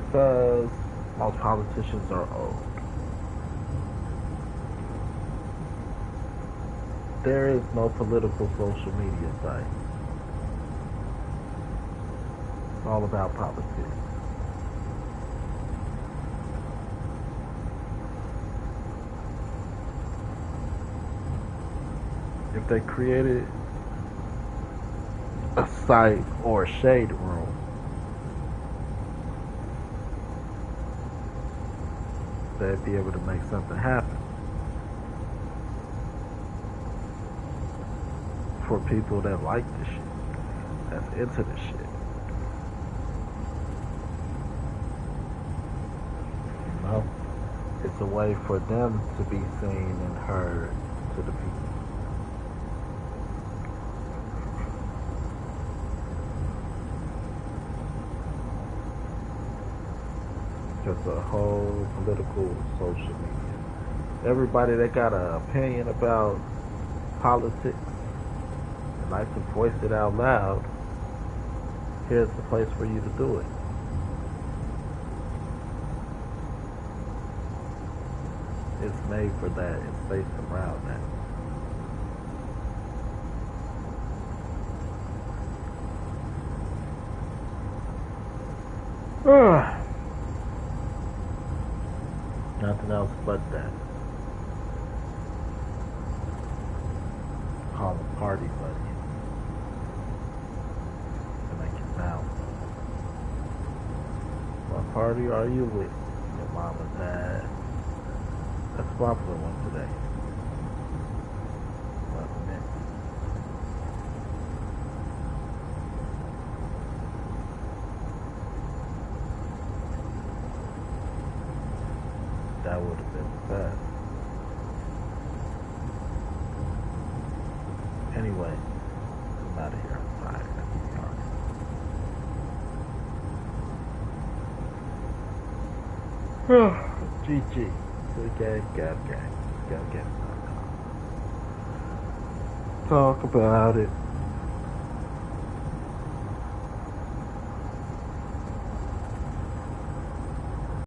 Because most politicians are old. There is no political social media site. It's all about politics. If they created a site or a shade room, they'd be able to make something happen for people that like this shit, that's into this shit. You know, it's a way for them to be seen and heard to the people. Just a whole political social media. Everybody that got an opinion about politics and like to voice it out loud, here's the place for you to do it. It's made for that. It's based around that. Nothing else but that. Call a party buddy to make it sound. What party are you with? Your mom and dad? That's a popular one today. Wasn't it? That would have been bad. Anyway, I'm out of here. I'm tired. GG. Good game, gab, gang. Go get it. talk about it.